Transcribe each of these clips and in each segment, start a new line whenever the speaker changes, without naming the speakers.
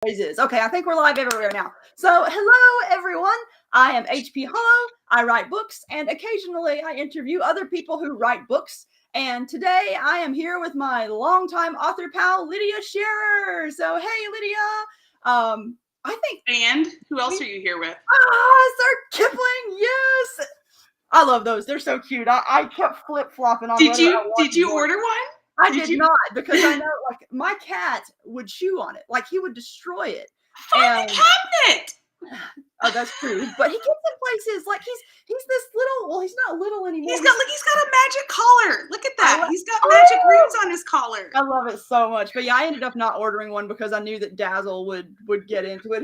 PRIZES. Okay, I think we're live everywhere now. So, hello everyone. I am HP Holo. I write books, and occasionally I interview other people who write books. And today I am here with my longtime author pal, Lydia Sherrer. So, hey, Lydia. I think.
And who else are you here with?
Sir Kipling. Yes. I love those. They're so cute. I kept flip-flopping on.
Did you order one?
I did not, because I know, like, my cat would chew on it. Like, he would destroy it.
Find the cabinet!
Oh, that's true. But he gets in places, like, he's this little, well, he's not little anymore.
He's got a magic collar. Look at that. He's got magic runes on his collar.
I love it so much. But yeah, I ended up not ordering one because I knew that Dazzle would get into it.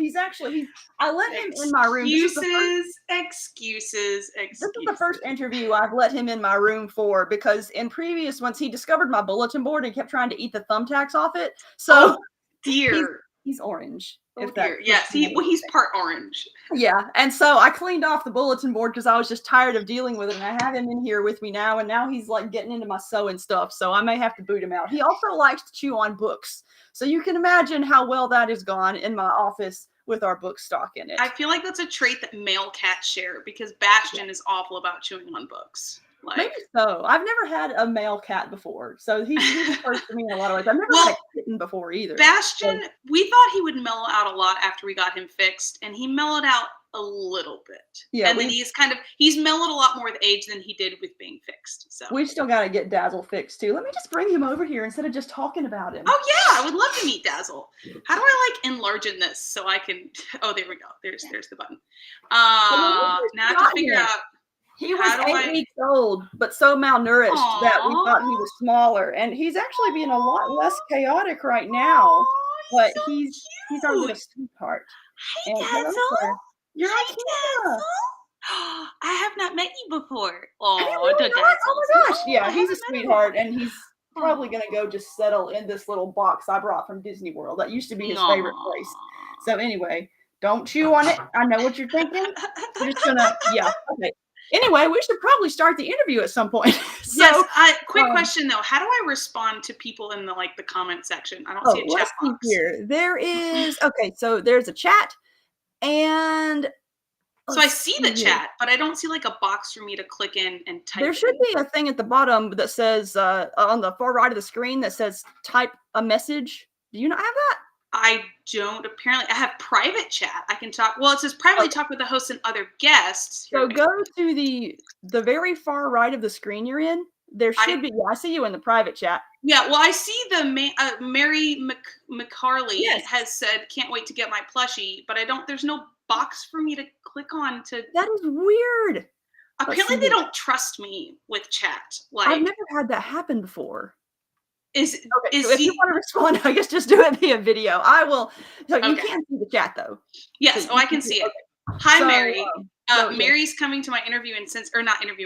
I let him in my room.
Excuses.
This is the first interview I've let him in my room for, because in previous ones, he discovered my bulletin board and kept trying to eat the thumbtacks off it. So,
dear.
He's orange.
Oh dear. Yes, he's part orange.
Yeah, and so I cleaned off the bulletin board because I was just tired of dealing with it, and I have him in here with me now, and now he's like getting into my sewing stuff, so I may have to boot him out. He also likes to chew on books, so you can imagine how well that has gone in my office with our book stock in it.
I feel like that's a trait that male cats share, because Bastian is awful about chewing on books.
Maybe so. I've never had a male cat before, so he's the first to me in a lot of ways. I've never had a kitten before either.
Bastian, we thought he would mellow out a lot after we got him fixed, and he mellowed out a little bit. Yeah, and then he's mellowed a lot more with age than he did with being fixed. So
we've still got to get Dazzle fixed too. Let me just bring him over here instead of just talking about him.
Oh yeah, I would love to meet Dazzle. How do I enlarge in this so I can? Oh, there we go. There's the button. Now I have to figure out.
He was 8 weeks old, but so malnourished that we thought he was smaller. And he's actually being a lot less chaotic right now. But
so
he's our little sweetheart.
Hi, Dazzle.
You're on camera.
I have not met you before. Oh
my gosh. Yeah, he's a sweetheart, and he's probably going to go just settle in this little box I brought from Disney World. That used to be his favorite place. So anyway, don't chew on it. I know what you're thinking. We're just going to, okay. Anyway, we should probably start the interview at some point.
Quick question though: how do I respond to people in the comment section? I don't see a chat box.
Here. There is so there's a chat, and
so I see the chat, but I don't see a box for me to click in and type.
There should be a thing at the bottom that says on the far right of the screen that says type a message. Do you not have that?
I don't. Apparently, I have private chat. I can talk. Well, it says privately talk with the host and other guests.
So go to the very far right of the screen you're in. There should be. I see you in the private chat.
Yeah. Well, I see the Mary McCarley has said, "Can't wait to get my plushie," but I don't. There's no box for me to click on to.
That is weird.
Apparently, they don't trust me with chat.
I've never had that happen before.
So
if you want to respond, I guess just do it via video. I will. So you can see the chat though.
Yes. I can see it. Hi, Mary. Mary's coming to my interview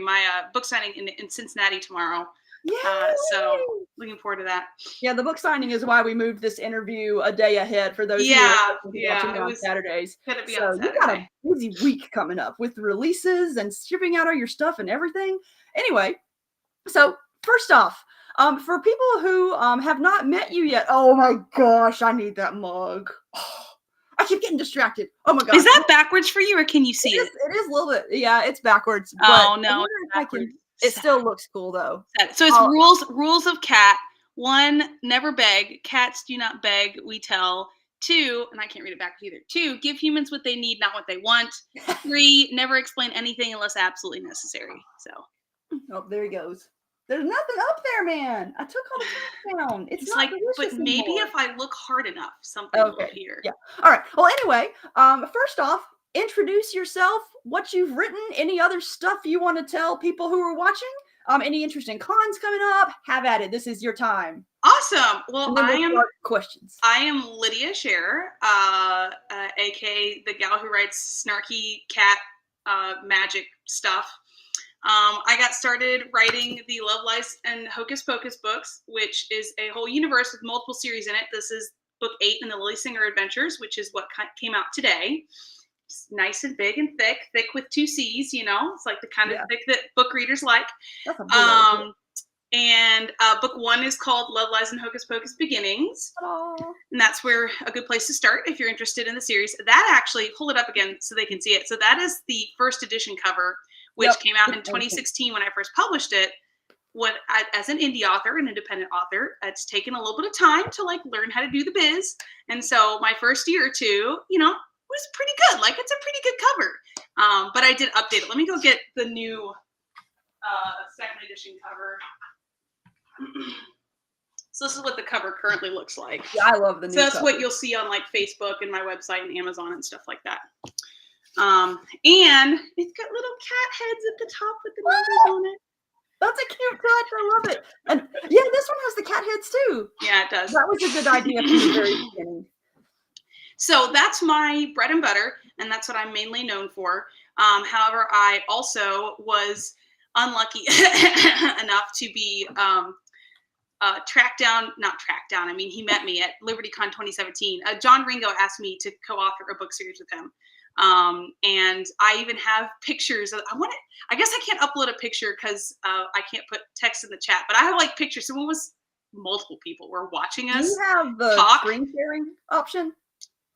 my book signing in Cincinnati tomorrow.
Yeah.
So looking forward to that.
Yeah, the book signing is why we moved this interview a day ahead for those who are watching on Saturdays. So you got a busy week coming up with releases and shipping out all your stuff and everything. Anyway, so first off, for people who have not met you yet, oh my gosh, I need that mug. Oh, I keep getting distracted. Oh my gosh.
Is that backwards for you, or can you see it?
It is a little bit. Yeah, it's backwards.
Oh no,
it still looks cool though.
So it's rules of cat. 1, never beg. Cats do not beg, we tell. 2, and I can't read it backwards either. 2, give humans what they need, not what they want. 3, never explain anything unless absolutely necessary. So.
Oh, there he goes. There's nothing up there, man. I took all the text down. It's not
but maybe
anymore.
If I look hard enough, something will appear.
Yeah. All right. Well, anyway, first off, introduce yourself, what you've written, any other stuff you want to tell people who are watching, any interesting cons coming up. Have at it. This is your time.
Awesome. Well,
questions.
I am Lydia Sherrer, aka the gal who writes snarky cat magic stuff. I got started writing the Love, Lies, and Hocus Pocus books, which is a whole universe with multiple series in it. This is book 8 in the Lily Singer Adventures, which is what came out today. It's nice and big and thick with 2 C's, It's like the kind of thick that book readers like. And book 1 is called Love, Lies, and Hocus Pocus Beginnings.
Aww.
And that's where a good place to start if you're interested in the series. That actually, hold it up again so they can see it. So that is the first edition cover, which came out in 2016 when I first published it. As an indie author, an independent author, it's taken a little bit of time to like learn how to do the biz. And so my first year or two, was pretty good. Like, it's a pretty good cover. But I did update it. Let me go get the new second edition cover. So this is what the cover currently looks like.
Yeah, I love the new
So that's
cover.
what you'll see on like Facebook and my website and Amazon and stuff like that. And it's got little cat heads at the top with the numbers on it.
That's a cute touch. I love it. And yeah, this one has the cat heads too.
Yeah, it does.
That was a good idea from the very beginning.
So that's my bread and butter, and that's what I'm mainly known for. However, I also was unlucky enough to be not tracked down. I mean, he met me at LibertyCon 2017. John Ringo asked me to co-author a book series with him. And I even have pictures of, I guess I can't upload a picture because I can't put text in the chat, but I have like pictures. So it was multiple people were watching us.
Do you have the
talk.
screen sharing option?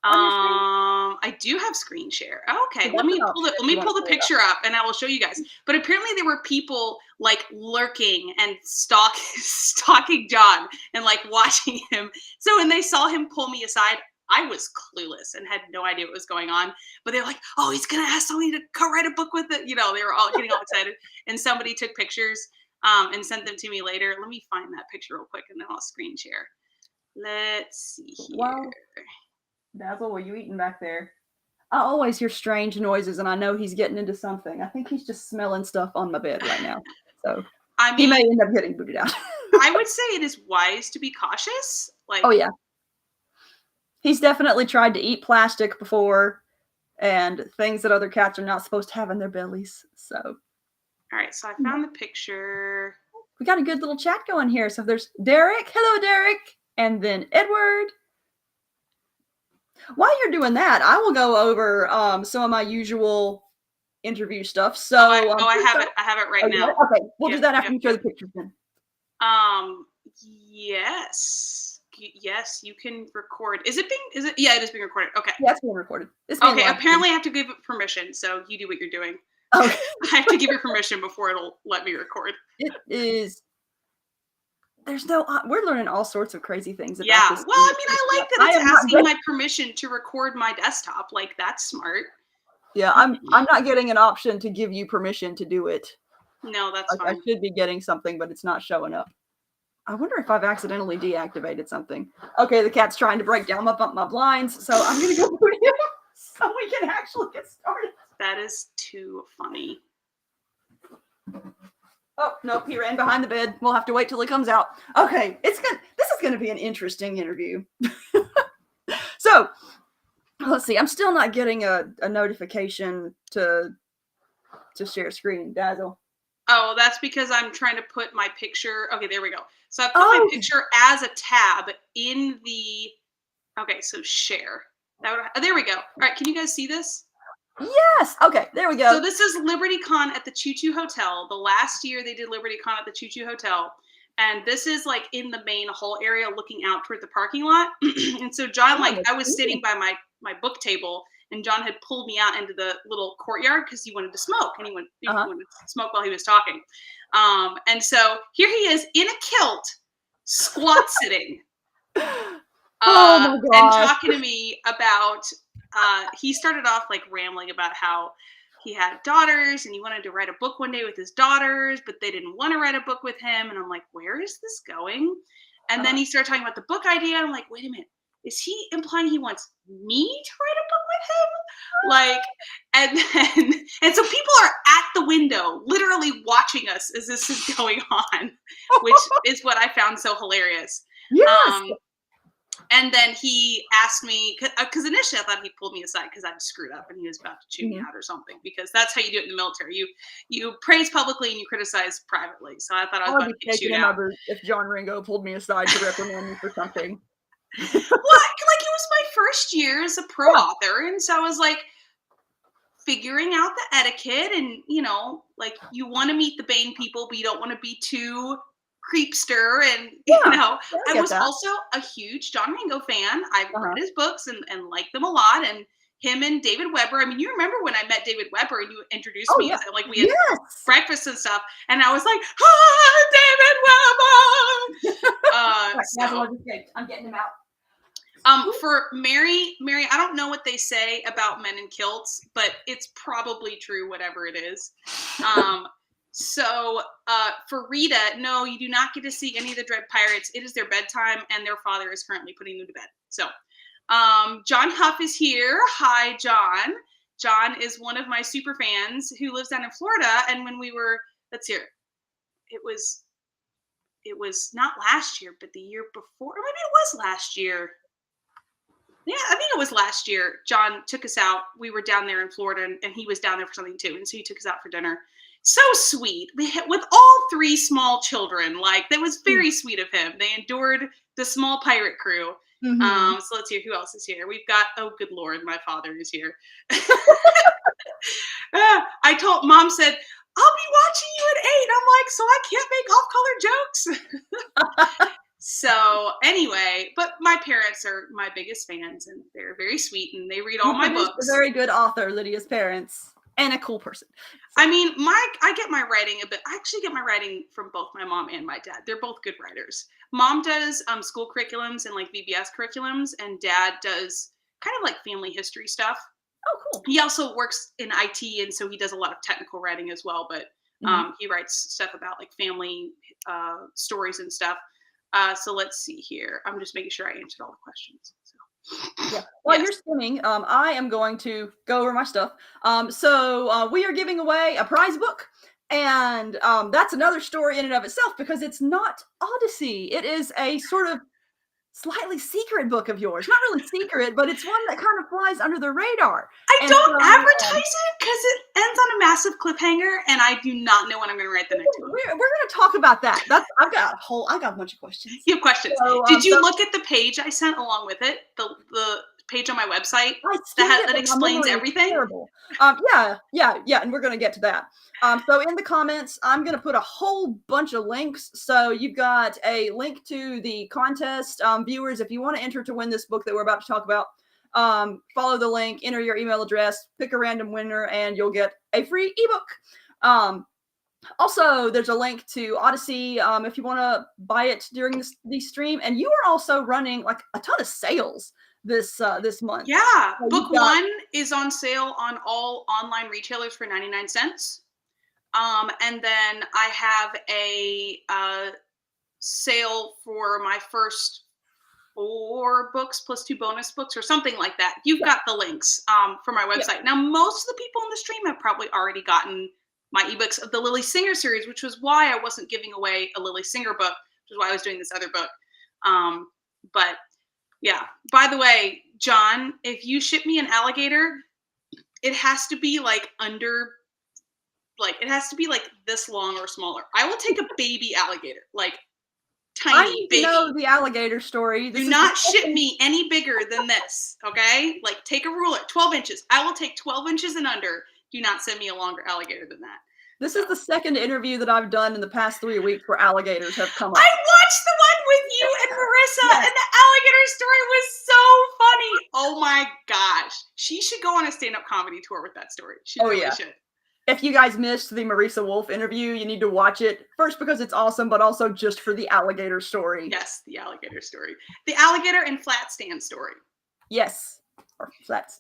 I do have screen share. Okay,
So
let me pull the picture up and I will show you guys. But apparently there were people like lurking and stalking John and like watching him. So when they saw him pull me aside, I was clueless and had no idea what was going on. But they're like, "Oh, he's gonna ask somebody to co-write a book with it." They were all getting all excited. And somebody took pictures and sent them to me later. Let me find that picture real quick and then I'll screen share. Let's see here.
Wow. Basil, what are you eating back there? I always hear strange noises, and I know he's getting into something. I think he's just smelling stuff on my bed right now. So he may end up getting booted out.
I would say it is wise to be cautious.
Oh, yeah. He's definitely tried to eat plastic before and things that other cats are not supposed to have in their bellies. So.
All right, so I found the picture.
We got a good little chat going here. So there's Derek. Hello, Derek. And then Edward. While you're doing that, I will go over some of my usual interview stuff. So
I have it. I have it right now.
Okay, we'll do that after you show the pictures then.
Yes, you can record. Yeah, it is being recorded. Okay.
Yeah, it's being recorded.
Okay, apparently I have to give it permission, so you do what you're doing.
Okay.
I have to give you permission before it'll let me record.
It is. We're learning all sorts of crazy things about this.
Well, I mean, I like that it's asking my permission to record my desktop. Like, that's smart.
Yeah, I'm not getting an option to give you permission to do it.
No, that's fine.
I should be getting something, but it's not showing up. I wonder if I've accidentally deactivated something. Okay, the cat's trying to break down my blinds, so I'm going to go put him so we can actually get started.
That is too funny.
Oh, nope, he ran behind the bed. We'll have to wait till he comes out. Okay, this is going to be an interesting interview. So, let's see. I'm still not getting a notification to share screen. Dazzle.
Oh, that's because I'm trying to put my picture. Okay, there we go. So I put my picture as a tab in the. Okay, so share. There we go. All right, can you guys see this?
Yes. Okay, there we go.
So this is LibertyCon at the Choo Choo Hotel. The last year they did LibertyCon at the Choo Choo Hotel. And this is like in the main hall area looking out toward the parking lot. And so John, I was sitting by my book table and John had pulled me out into the little courtyard because he wanted to smoke and he wanted to smoke while he was talking. And so here he is in a kilt, squat sitting.
Oh my God.
And talking to me about he started off like rambling about how he had daughters and he wanted to write a book one day with his daughters, but they didn't want to write a book with him. And I'm like, where is this going? And then he started talking about the book idea. I'm like, wait a minute. Is he implying he wants me to write a book with him? And so people are at the window, literally watching us as this is going on, which is what I found so hilarious.
Yes.
And then he asked me, because initially I thought he pulled me aside because I'd screwed up and he was about to chew me out or something, because that's how you do it in the military. You praise publicly and you criticize privately. So I thought I was about to get chewed out.
If John Ringo pulled me aside to reprimand me for something.
Well, like it was my first year as a pro author, and so I was like figuring out the etiquette, and like you want to meet the Baen people, but you don't want to be too creepster, and I was also a huge John Ringo fan. I've read his books and liked them a lot, and him and David Weber. I mean, you remember when I met David Weber and you introduced me, and like we had breakfast and stuff, and I was like, David Weber.
I'm getting him out.
For Mary, I don't know what they say about men in kilts, but it's probably true, whatever it is. So for Rita, no, you do not get to see any of the Dread Pirates. It is their bedtime, and their father is currently putting them to bed. So John Huff is here. Hi, John. John is one of my super fans who lives down in Florida. And when we were, let's hear, it was not last year, but the year before, or maybe it was last year. Yeah, I think it was last year. John took us out. We were down there in Florida, and he was down there for something too. And so he took us out for dinner. So sweet. With all three small children. Like, that was very sweet of him. They endured the small pirate crew. So let's hear who else is here. We've got, oh, good Lord, my father is here. I told, Mom said, I'll be watching you at 8. I'm like, so I can't make off-color jokes? So anyway, but my parents are my biggest fans, and they're very sweet, and they read all my books.
A very good author, Lydia's parents, and a cool person.
So. I mean, I get my writing I actually get my writing from both my mom and my dad. They're both good writers. Mom does school curriculums and like VBS curriculums, and dad does kind of like family history stuff.
Oh, cool.
He also works in IT, and so he does a lot of technical writing as well, but he writes stuff about like family stories and stuff. So let's see here. I'm just making sure I answered all the questions. So.
Yeah. While you're skimming, I am going to go over my stuff. So we are giving away a prize book, and that's another story in and of itself, because it's not Odyssey. It is a sort of slightly secret book of yours. Not really secret, but it's one that kind of flies under the radar.
I don't advertise it because it ends on a massive cliffhanger, and I do not know when I'm going to write the next one.
We're going to talk about that. I got a bunch of questions.
You have questions. So, did you look at the page I sent along with it? The page on my website that explains everything?
Terrible. Yeah, and we're going to get to that. So in the comments, I'm going to put a whole bunch of links. So you've got a link to the contest. Viewers, if you want to enter to win this book that we're about to talk about, follow the link, enter your email address, pick a random winner, and you'll get a free ebook. Also, there's a link to Odyssey if you want to buy it during the stream. And you are also running like a ton of sales this month.
Yeah, so book 1 is on sale on all online retailers for 99 cents. And then I have a sale for my first 4 books plus 2 bonus books or something like that. You've got the links for my website. Now, most of the people in the stream have probably already gotten my ebooks of the Lily Singer series, which was why I wasn't giving away a Lily Singer book, which is why I was doing this other book. But yeah, by the way, John, if you ship me an alligator, it has to be like it has to be like this long or smaller. I will take a baby alligator, like tiny baby.
I know the alligator story.
Do not ship me any bigger than this, okay? Like, take a ruler, 12 inches. I will take 12 inches and under. Do not send me a longer alligator than that.
This is the second interview that I've done in the past 3 weeks where alligators have come up.
I watched the one with you and Marissa, and the alligator story was so funny. Oh my gosh. She should go on a stand-up comedy tour with that story. She really should.
If you guys missed the Marissa Wolf interview, you need to watch it. First, because it's awesome, but also just for the alligator story.
Yes, the alligator story. The alligator and Flat Stan story.
Yes. Or Flat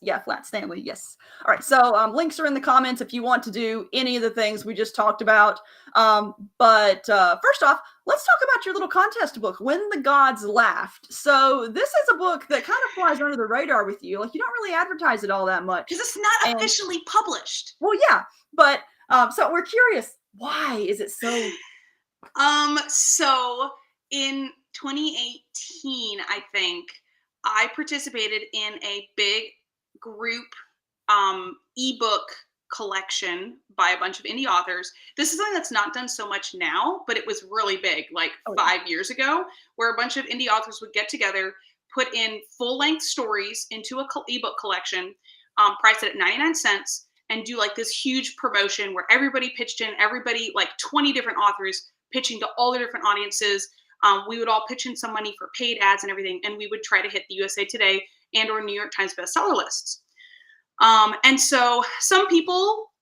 Stanley, yes. All right, so links are in the comments if you want to do any of the things we just talked about. But first off, let's talk about your little contest book, When the Gods Laughed. So this is a book that kind of flies under the radar with you. Like, you don't really advertise it all that much.
Because it's not officially published.
Well, yeah, but so we're curious, why is it so?
So in 2018, I think, I participated in a big group ebook collection by a bunch of indie authors. This is something that's not done so much now, but it was really big, like 5 years ago, where a bunch of indie authors would get together, put in full-length stories into a ebook collection, priced it at 99 cents, and do like this huge promotion where everybody pitched in, everybody, like 20 different authors pitching to all the different audiences. We would all pitch in some money for paid ads and everything, and we would try to hit the USA Today and or New York Times bestseller lists. And so some people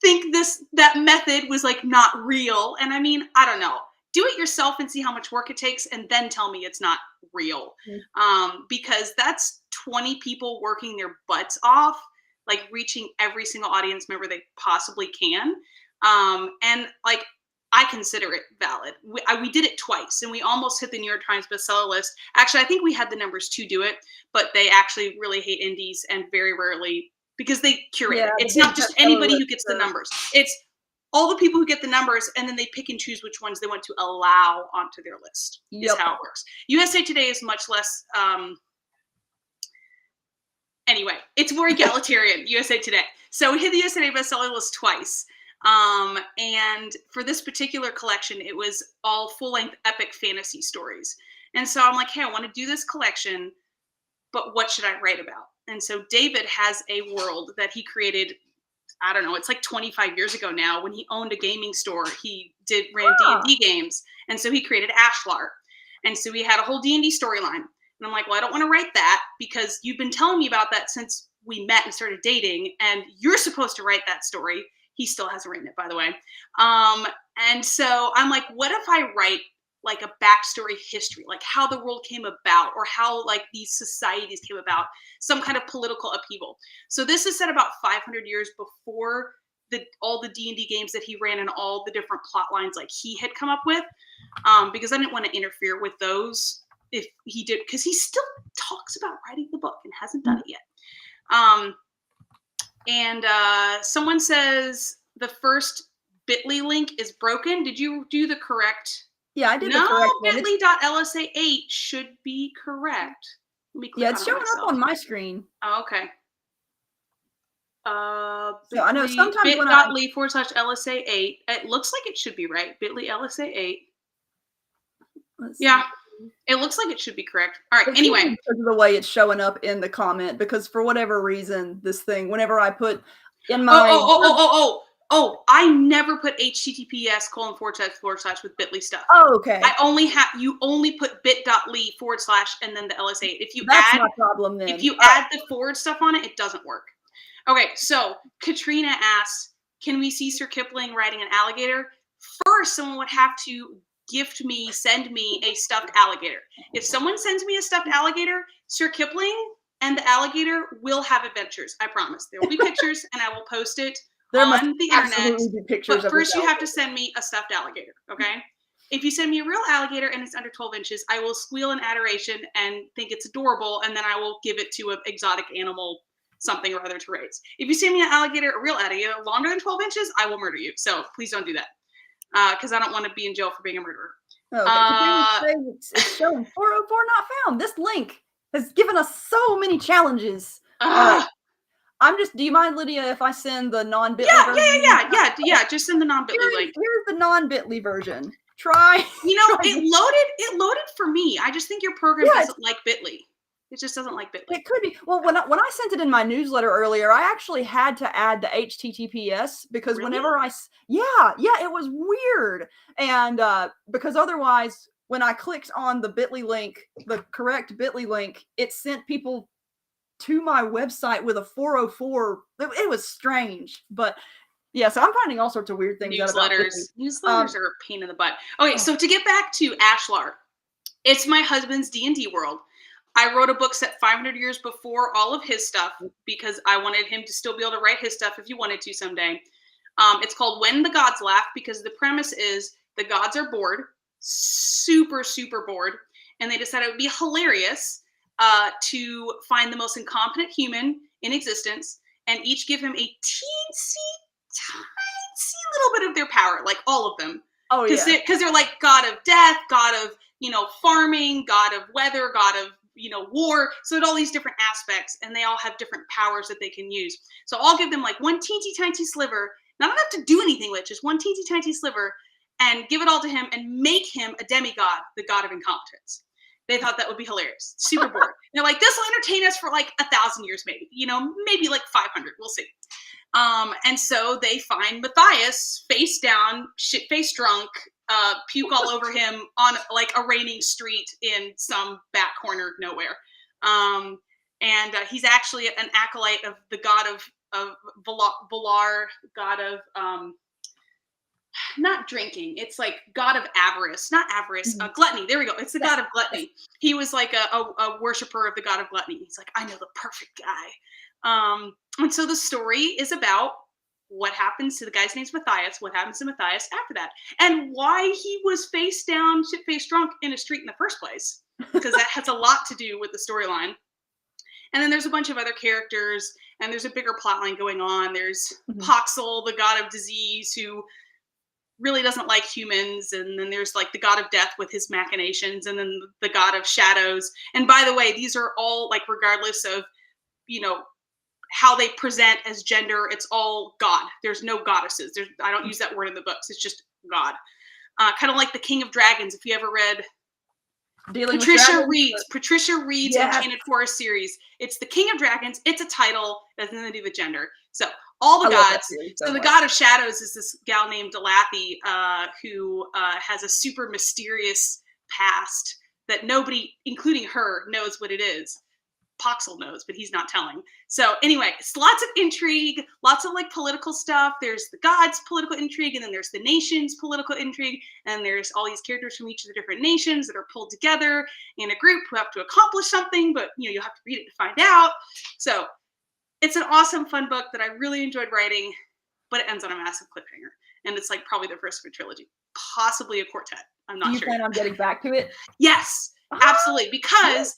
think that method was like not real. And I mean, I don't know. Do it yourself and see how much work it takes, and then tell me it's not real. Because that's 20 people working their butts off, like reaching every single audience member they possibly can. And like, I consider it valid. We did it twice, and we almost hit the New York Times bestseller list. Actually, I think we had the numbers to do it, but they actually really hate indies and very rarely, because they curate it. It's not just anybody who gets the numbers. It's all the people who get the numbers, and then they pick and choose which ones they want to allow onto their list. Is how it works. USA Today is much less. Anyway, it's more egalitarian. USA Today. So we hit the USA Today bestseller list twice. And for this particular collection, it was all full-length epic fantasy stories. And so I'm like, hey, I want to do this collection, but what should I write about? And so David has a world that he created, I don't know, it's like 25 years ago now, when he owned a gaming store. He ran D&D games. And so he created Ashlar. And so we had a whole D&D storyline. And I'm like, well, I don't want to write that, because you've been telling me about that since we met and started dating, and you're supposed to write that story. He still hasn't written it, by the way. And so I'm like, what if I write like a backstory history, like how the world came about, or how like these societies came about, some kind of political upheaval. So this is set about 500 years before all the D&D games that he ran and all the different plot lines like he had come up with, because I didn't want to interfere with those if he did, because he still talks about writing the book and hasn't done it yet. And someone says the first bit.ly link is broken. Did you do the correct?
Yeah, I did the correct one.
bit.ly.lsa8 should be correct. Let me click
it's showing up on my screen.
Oh, okay.
So I know sometimes
bit.ly/LSA8. It looks like it should be right. bit.ly LSA8. Yeah. It looks like it should be correct. All right. Anyway,
because of the way it's showing up in the comment, because for whatever reason, this thing, whenever I put in my
I never put https:// with bit.ly stuff.
Oh, okay.
You only put bit.ly/ and then the LSA8. If you
That's my problem then.
If you add the forward stuff on it, it doesn't work. Okay. So Katrina asks, can we see Sir Kipling riding an alligator? First, someone would have to send me a stuffed alligator. If someone sends me a stuffed alligator, Sir Kipling and the alligator will have adventures. I promise. There will be pictures, and I will post it on the internet. But first, you have to send me a stuffed alligator, okay? If you send me a real alligator and it's under 12 inches, I will squeal in adoration and think it's adorable, and then I will give it to an exotic animal, something or other, to raise. If you send me a real alligator, longer than 12 inches, I will murder you. So please don't do that. Because I don't want to be in jail for being a murderer.
Okay. It's showing 404 not found. This link has given us so many challenges. Do you mind, Lydia, if I send the non-bit.ly version?
Yeah. Just send the non-bit.ly link.
Here's the non-bit.ly version. Try.
It loaded for me. I just think your program doesn't like bit.ly. It just doesn't like bit.ly.
It could be. Well, when I sent it in my newsletter earlier, I actually had to add the HTTPS, because whenever it was weird. And because otherwise, when I clicked on the bit.ly link, the correct bit.ly link, it sent people to my website with a 404. It was strange. But yeah, so I'm finding all sorts of weird things.
Newsletters are a pain in the butt. Okay, so to get back to Ashlar, it's my husband's D&D world. I wrote a book set 500 years before all of his stuff, because I wanted him to still be able to write his stuff if he wanted to someday. It's called When the Gods Laugh, because the premise is the gods are bored, super, super bored, and they decided it would be hilarious to find the most incompetent human in existence and each give him a teensy, tiny little bit of their power, like all of them. Oh, yeah. Because they're like god of death, god of, farming, god of weather, god of, war. So it all these different aspects, and they all have different powers that they can use. So I'll give them like one teensy tiny sliver, not enough to do anything with, just one teensy tiny sliver, and give it all to him and make him a demigod, the god of incompetence. They thought that would be hilarious. Super bored. They're like, this will entertain us for like 1,000 years, maybe, maybe like 500. We'll see. And so they find Matthias face down, shit-faced drunk, puke all over him on like a raining street in some back corner of nowhere. And he's actually an acolyte of the god of Valar, god of not drinking. It's like god of avarice, not avarice, gluttony. There we go. It's the god of gluttony. He was like a worshiper of the god of gluttony. He's like, I know the perfect guy. And so the story is about what happens to the guy's name's Matthias, what happens to Matthias after that, and why he was face down, shit-faced drunk in a street in the first place, because that has a lot to do with the storyline. And then there's a bunch of other characters, and there's a bigger plotline going on. There's Poxel, the god of disease, who really doesn't like humans, and then there's like the god of death with his machinations, and then the god of shadows. And by the way, these are all like, regardless of, how they present as gender, it's all God. There's no goddesses. I don't use that word in the books. It's just God. Kind of like the King of Dragons. If you ever read Patricia Reed's Enchanted Forest series, it's the King of Dragons. It's a title. It has nothing to do with gender. So all the gods. So the god of shadows is this gal named Elathi, who has a super mysterious past that nobody, including her, knows what it is. Poxel knows, but he's not telling. So anyway, it's lots of intrigue, lots of like political stuff. There's the gods' political intrigue, and then there's the nation's political intrigue, and there's all these characters from each of the different nations that are pulled together in a group who have to accomplish something, but you'll have to read it to find out. So it's an awesome, fun book that I really enjoyed writing, but it ends on a massive cliffhanger. And it's like probably the first of a trilogy, possibly a quartet. I'm not sure.
You plan on getting back to it?
Yes, absolutely. Because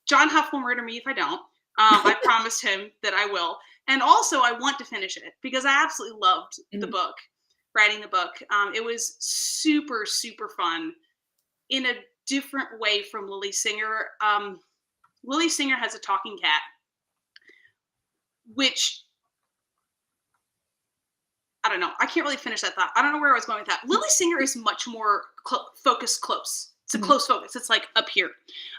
John Huff will murder me if I don't. I promised him that I will. And also I want to finish it because I absolutely loved the book, writing the book. It was super, super fun in a different way from Lily Singer. Lily Singer has a talking cat, which, I don't know. I can't really finish that thought. I don't know where I was going with that. Lily Singer is much more focused close. It's a close focus. It's like up here.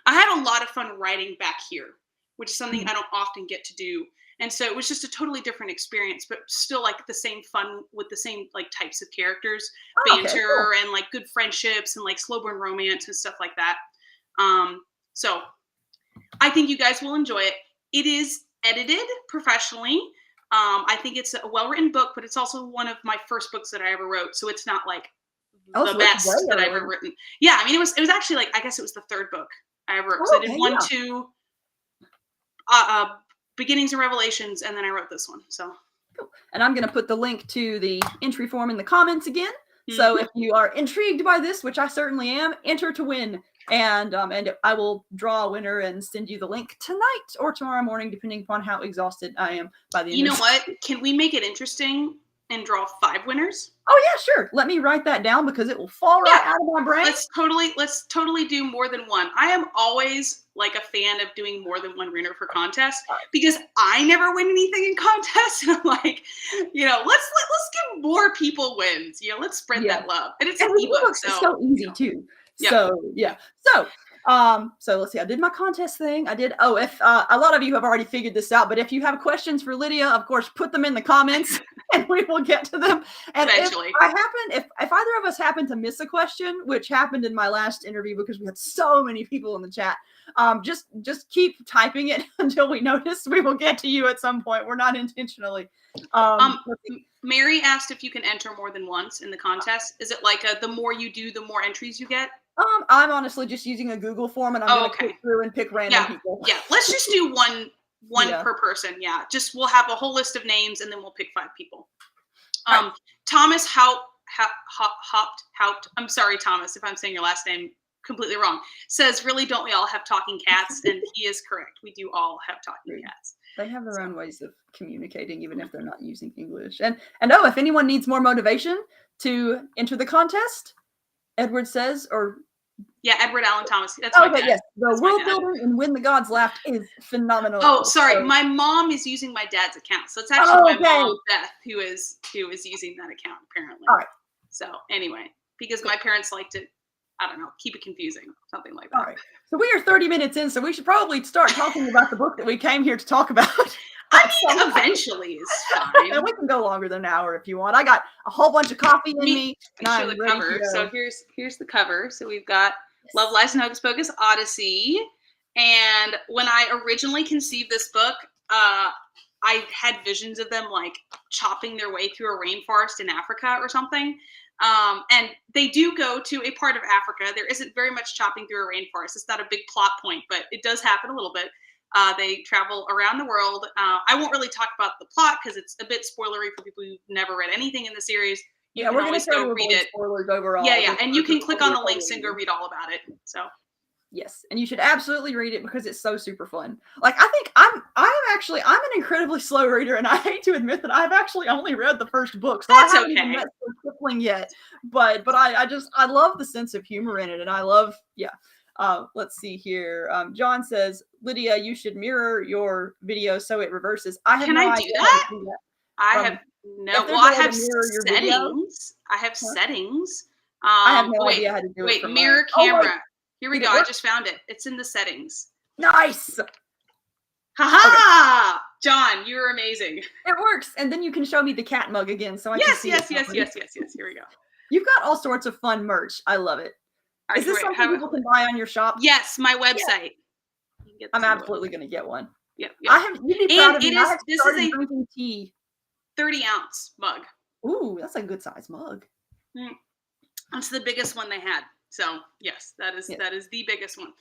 I had a lot of fun writing back here, which is something I don't often get to do. And so it was just a totally different experience, but still like the same fun with the same like types of characters, banter and like good friendships and like slow burn romance and stuff like that. So I think you guys will enjoy it. It is edited professionally. I think it's a well-written book, but it's also one of my first books that I ever wrote. So it's not like the best that I've ever written. Yeah, I mean, it was actually like, I guess it was the third book I ever wrote. So I did 1, 2, Beginnings and Revelations, and then I wrote this one. So,
cool. And I'm going to put the link to the entry form in the comments again. So if you are intrigued by this, which I certainly am, enter to win. And I will draw a winner and send you the link tonight or tomorrow morning, depending upon how exhausted I am by the end.
You know what? Can we make it interesting and draw 5 winners?
Oh yeah, sure. Let me write that down because it will fall right out of my brain.
Let's totally do more than one. I am always like a fan of doing more than one winner for contests because I never win anything in contests. And I'm like, let's give more people wins. Let's spread that love. And it's an ebook,
so easy too.
Yeah.
So yeah. So let's see. I did my contest thing. If a lot of you have already figured this out, but if you have questions for Lydia, of course, put them in the comments and we will get to them. And
eventually,
if either of us happen to miss a question, which happened in my last interview because we had so many people in the chat, just keep typing it until we notice. We will get to you at some point. We're not intentionally.
Mary asked if you can enter more than once in the contest. Is it like the more you do, the more entries you get?
I'm honestly just using a Google form, and I'm going to click through and pick random people.
Yeah, let's just do one per person. Yeah, just we'll have a whole list of names, and then we'll pick 5 people. Thomas Haupt. I'm sorry, Thomas, if I'm saying your last name completely wrong. Says, really, don't we all have talking cats? And he is correct. We do all have talking cats.
They have their own ways of communicating, even if they're not using English. And if anyone needs more motivation to enter the contest, Edward says,
Edward Allen Thomas. That's my dad.
Yes. The world building and When the Gods Laughed is phenomenal.
Oh, sorry. My mom is using my dad's account. So it's actually my mom, Beth, who is using that account, apparently.
All right.
So anyway, because my parents like to, I don't know, keep it confusing, something like that.
All right. So we are 30 minutes in, so we should probably start talking about the book that we came here to talk about.
I mean, eventually is fine.
And we can go longer than an hour if you want. I got a whole bunch of coffee in me.
And show the cover. So here's the cover. So we've got Love, Lies, and Hocus Pocus, Odyssey. And when I originally conceived this book, I had visions of them like chopping their way through a rainforest in Africa or something. And they do go to a part of Africa. There isn't very much chopping through a rainforest. It's not a big plot point, but it does happen a little bit. They travel around the world. I won't really talk about the plot because it's a bit spoilery for people who've never read anything in the series.
Yeah, we're going to go read it. Spoilers overall.
Yeah, and you can click on the links and go read all about it. So.
Yes, and you should absolutely read it because it's so super fun. Like, I think I'm an incredibly slow reader, and I hate to admit that I've actually only read the first book, so
That's
I haven't even met Sir Kipling yet. But I love the sense of humor in it, and I love let's see here. John says, Lydia, you should mirror your video so it reverses.
Can I do that? I have no. Well, I have settings. I have settings.
I have no idea how to do it.
Wait, mirror camera. Here we go. I just found it. It's in the settings.
Nice.
Haha! Okay. John, you're amazing.
It works, and then you can show me the cat mug again, so I can see.
Yes. Here we go.
You've got all sorts of fun merch. I love it. Is this something people can buy on your shop?
Yes, my website.
Yeah. I'm absolutely going to get one.
Yep.
I have. You'd be proud of me. This is a drinking tea.
30-ounce mug.
Ooh, that's a good size mug.
That's the biggest one they had. So yes, that is the biggest one.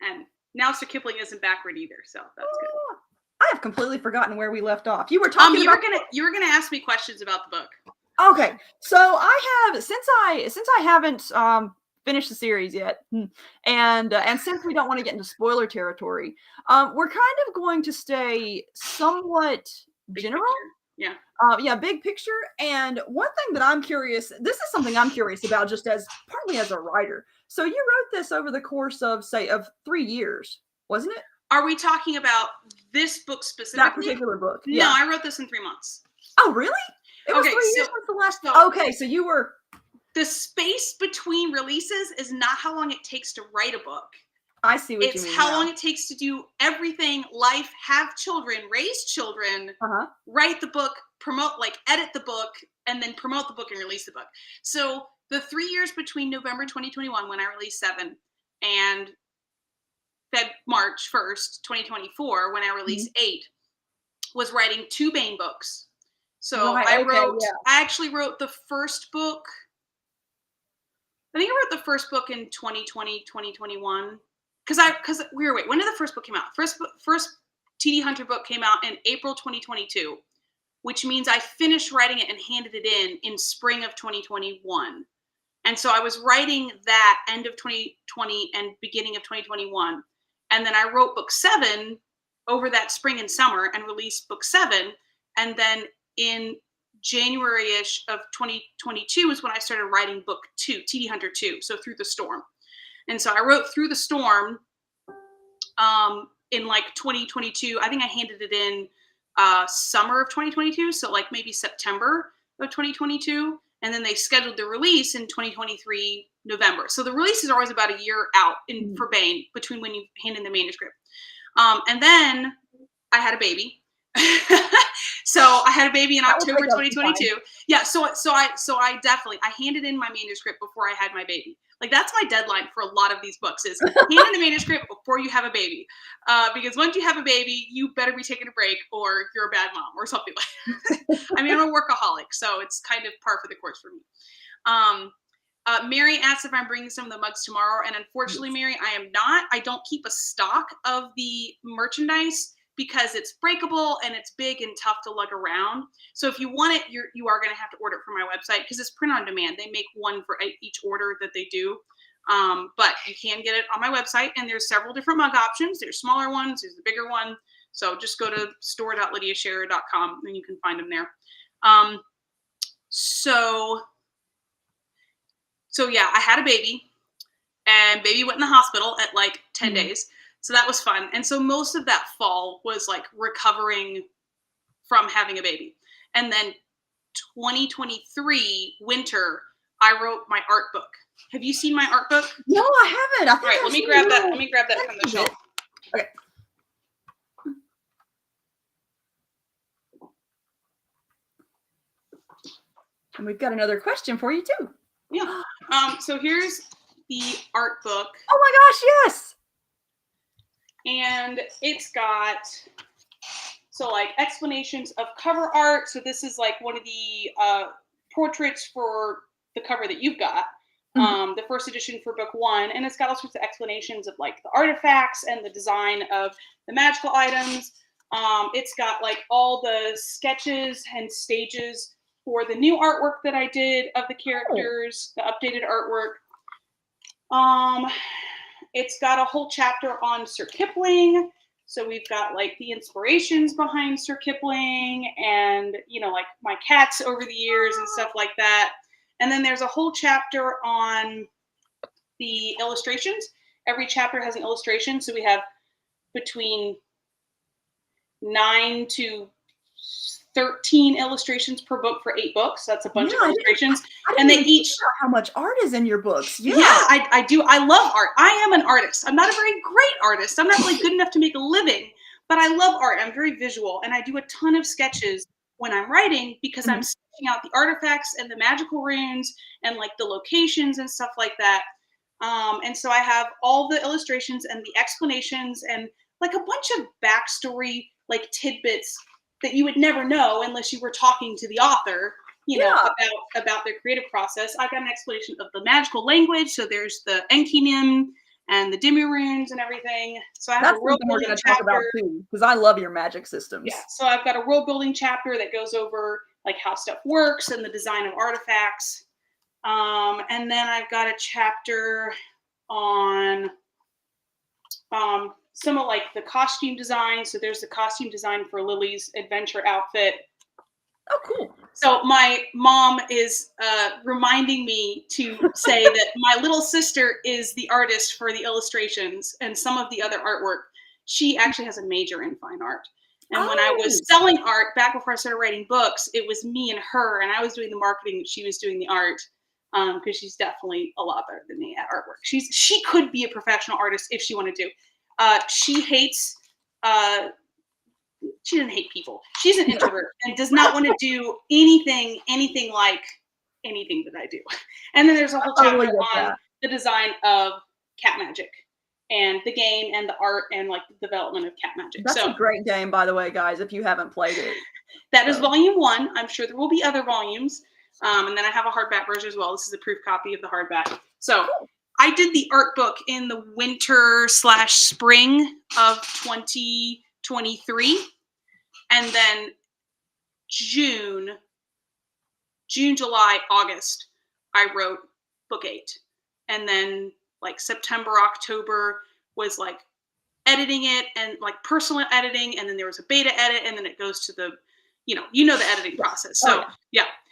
And now Sir Kipling isn't backward either, so that's good.
I have completely forgotten where we left off. You were talking.
You were gonna ask me questions about the book.
Okay, so I have since I haven't finished the series yet, and since we don't want to get into spoiler territory, we're kind of going to stay somewhat general. Big picture. And one thing that I'm curious, this is something I'm curious about just as partly as a writer. So you wrote this over the course of 3 years, wasn't it?
Are we talking about this book specifically?
That particular book.
No, I wrote this in 3 months.
Oh, really? It was 3 years since the last. Okay, so you were.
The space between releases is not how long it takes to write a book.
I see what you mean.
It's how long it takes to do everything, life, have children, raise children, write the book, edit the book, and then promote the book and release the book. So the 3 years between November 2021, when I released 7, and March 1st, 2024, when I released 8, was writing 2 Baen books. So I actually wrote the first book. I think I wrote the first book in 2020, 2021. When did the first book come out? First TD Hunter book came out in April 2022, which means I finished writing it and handed it in spring of 2021. And so I was writing that end of 2020 and beginning of 2021. And then I wrote book 7 over that spring and summer and released book 7. And then in January-ish of 2022 is when I started writing book 2, TD Hunter 2, so Through the Storm. And so I wrote Through the Storm in 2022. I think I handed it in summer of 2022, so maybe September of 2022. And then they scheduled the release in 2023 November. So the release is always about a year out for Baen between when you hand in the manuscript. And then I had a baby. So I had a baby in October 2022. Yeah, so I definitely handed in my manuscript before I had my baby. That's my deadline for a lot of these books is hand in the manuscript before you have a baby. Because once you have a baby, you better be taking a break or you're a bad mom or something like that. I mean, I'm a workaholic, so it's kind of par for the course for me. Mary asked if I'm bringing some of the mugs tomorrow, and unfortunately, Mary, I am not. I don't keep a stock of the merchandise because it's breakable and it's big and tough to lug around. So if you want it, you are going to have to order it from my website because it's print on demand. They make one for each order that they do. But you can get it on my website, and there's several different mug options. There's smaller ones, there's the bigger one. So just go to store.lydiasherrer.com and you can find them there. So yeah, I had a baby, and baby went in the hospital at 10 days. So that was fun. And so most of that fall was recovering from having a baby. And then 2023 winter, I wrote my art book Have you seen my art book?
No, I haven't.
All right, let me grab that. Let me grab that from the shelf.
Okay. And we've got another question for you too.
Yeah. So here's the art book.
Oh my gosh, yes.
And it's got like explanations of cover art. So this is like one of the portraits for the cover that you've got. The first edition for book 1, and it's got all sorts of explanations of like the artifacts and the design of the magical items. It's got like all the sketches and stages for the new artwork that I did of the characters, the updated artwork. It's got a whole chapter on Sir Kipling. So we've got like the inspirations behind Sir Kipling and, you know, like my cats over the years and stuff like that. And then there's a whole chapter on the illustrations. Every chapter has an illustration. So we have between 9 to 13 illustrations per book for 8 books. That's a bunch of illustrations.
And they each know how much art is in your books.
Yeah, I do. I love art. I am an artist. I'm not a very great artist. I'm not really good enough to make a living, but I love art. I'm very visual, and I do a ton of sketches when I'm writing because I'm sketching out the artifacts and the magical runes and like the locations and stuff like that. And so I have all the illustrations and the explanations and like a bunch of backstory, like tidbits that you would never know unless you were talking to the author, you know, about their creative process. I've got an explanation of the magical language. So there's the Enkinim and the Demi runes and everything. So I have a world building chapter
talk about too, because I love your magic systems.
Yeah. So I've got a world building chapter that goes over like how stuff works and the design of artifacts. And then I've got a chapter on some of like the costume design. So there's the costume design for Lily's adventure outfit.
Oh, cool.
So my mom is reminding me to say that my little sister is the artist for the illustrations and some of the other artwork. She actually has a major in fine art. And when I was selling art back before I started writing books, it was me and her, and I was doing the marketing, she was doing the art, because she's definitely a lot better than me at artwork. She could be a professional artist if she wanted to. She hates she doesn't hate people. She's an introvert and does not want to do anything like anything that I do. And then there's a whole chapter on the design of cat magic and the game and the art and like the development of cat magic.
That's a great game, by the way, guys, if you haven't played it.
That is volume 1. I'm sure there will be other volumes. And then I have a hardback version as well. This is a proof copy of the hardback. So I did the art book in the winter/spring of 2023. And then June, July, August, I wrote book 8. And then like September, October was like editing it and like personal editing. And then there was a beta edit. And then it goes to the, you know the editing process. So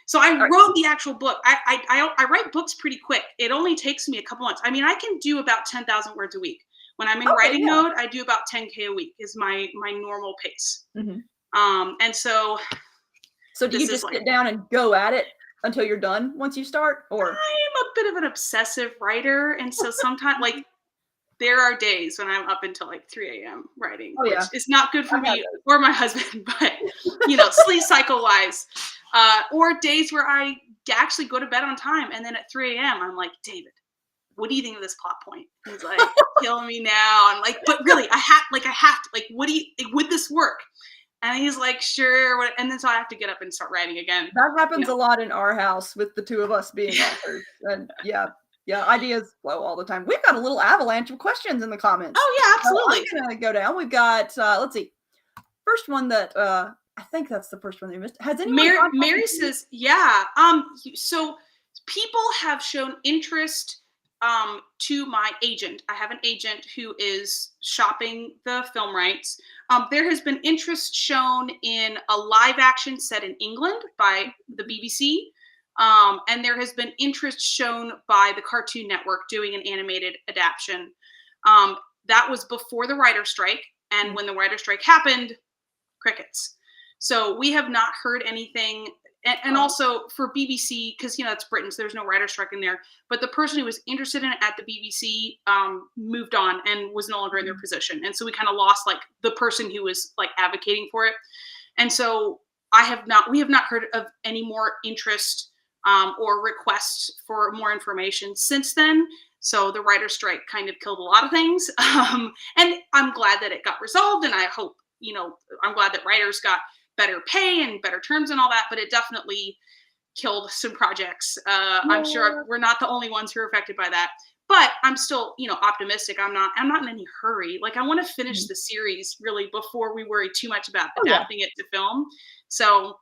So I wrote the actual book. I write books pretty quick. It only takes me a couple months. I mean, I can do about 10,000 words a week. When I'm in writing mode, I do about 10K a week is my normal pace. And so
do you just sit down and go at it until you're done once you start? Or I'm
a bit of an obsessive writer. And so sometimes like there are days when I'm up until like 3 a.m. writing, which is not good for me or my husband, but sleep cycle wise, or days where I actually go to bed on time. And then at 3 a.m. I'm like, David, what do you think of this plot point? And he's like, killing me now. I'm like, but really, I have to, like, would this work? And he's like, sure. And then so I have to get up and start writing again.
That happens a lot in our house with the two of us being authors. And ideas flow all the time. We've got a little avalanche of questions in the comments.
Oh yeah, absolutely.
So I'm gonna go down. We've got let's see. First one that I think that's the first one they missed. Has anyone
Mary says, so people have shown interest to my agent. I have an agent who is shopping the film rights. There has been interest shown in a live action set in England by the BBC. And there has been interest shown by the Cartoon Network doing an animated adaptation. That was before the writer's strike. And when the writer's strike happened, crickets. So we have not heard anything. and also for BBC, because it's Britain, so there's no writer strike in there. But the person who was interested in it at the BBC moved on and was no longer in their position, and so we kind of lost like the person who was like advocating for it. And so we have not heard of any more interest or requests for more information since then. So the writer strike kind of killed a lot of things, and I'm glad that it got resolved, and I hope I'm glad that writers got better pay and better terms and all that, but it definitely killed some projects. I'm sure we're not the only ones who are affected by that, but I'm still, optimistic. I'm not in any hurry. Like, I want to finish the series really before we worry too much about adapting it to film. So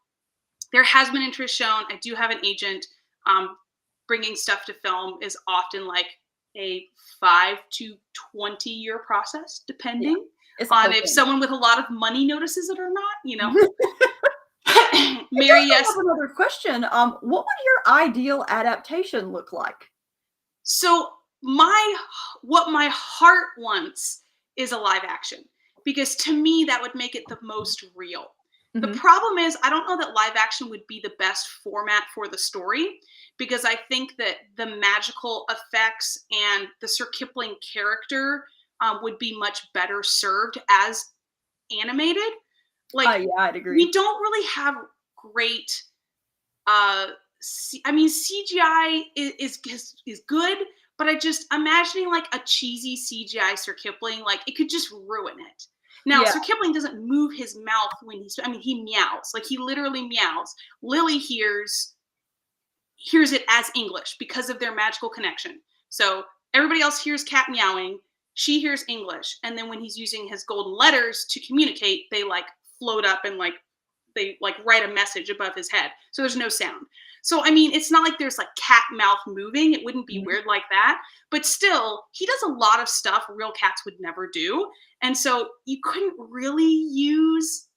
there has been interest shown. I do have an agent. Bringing stuff to film is often like a 5 to 20 year process, depending on if someone with a lot of money notices it or not,
Mary, yes. I have another question. What would your ideal adaptation look like?
So what my heart wants is a live action, because to me that would make it the most real. The problem is, I don't know that live action would be the best format for the story, because I think that the magical effects and the Sir Kipling character would be much better served as animated. Like,
yeah, I'd agree.
We don't really have great. CGI is good, but I just imagining like a cheesy CGI Sir Kipling, like it could just ruin it. Now, Sir Kipling doesn't move his mouth when he meows. Like, he literally meows. Lily hears it as English because of their magical connection. So everybody else hears cat meowing. She hears English. And then when he's using his golden letters to communicate, they like float up and like they like write a message above his head. So there's no sound. So, it's not like there's like cat mouth moving. It wouldn't be weird like that. But still, he does a lot of stuff real cats would never do. And so you couldn't really use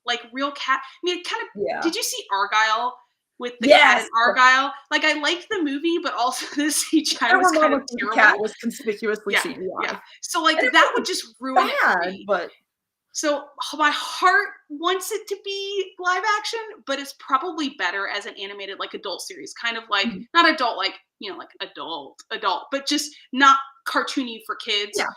like real cat. It kind of, did you see Argyle with the cat in Argyle? Like, I liked the movie, but also the CGI was kind of terrible. The cat
was conspicuously CGI.
Yeah. So like that would just ruin it for me.
But
so my heart wants it to be live action, but it's probably better as an animated like adult series, kind of like not adult like like adult, but just not cartoony for kids.
Yeah.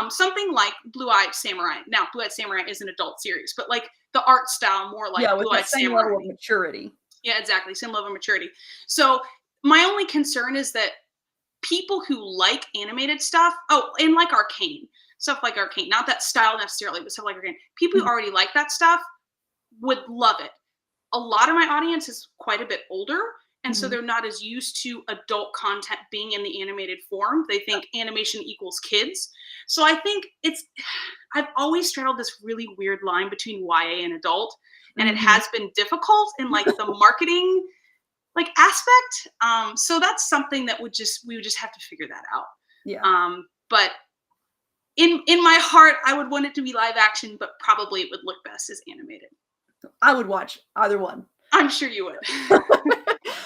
Something like Blue-Eyed Samurai. Now, Blue-Eyed Samurai is an adult series, but like the art style more like Blue-Eyed Samurai.
Level of maturity.
Yeah, exactly, same level of maturity. So my only concern is that people who like animated stuff, and like Arcane. Stuff like Arcane, not that style necessarily, but stuff like Arcane. People who already like that stuff would love it. A lot of my audience is quite a bit older, and so they're not as used to adult content being in the animated form. They think animation equals kids. So I think I've always straddled this really weird line between YA and adult, and it has been difficult in like the marketing like aspect. So that's something that we would just have to figure that out.
Yeah.
But in my heart, I would want it to be live action, but probably it would look best as animated.
I would watch either one.
I'm sure you would.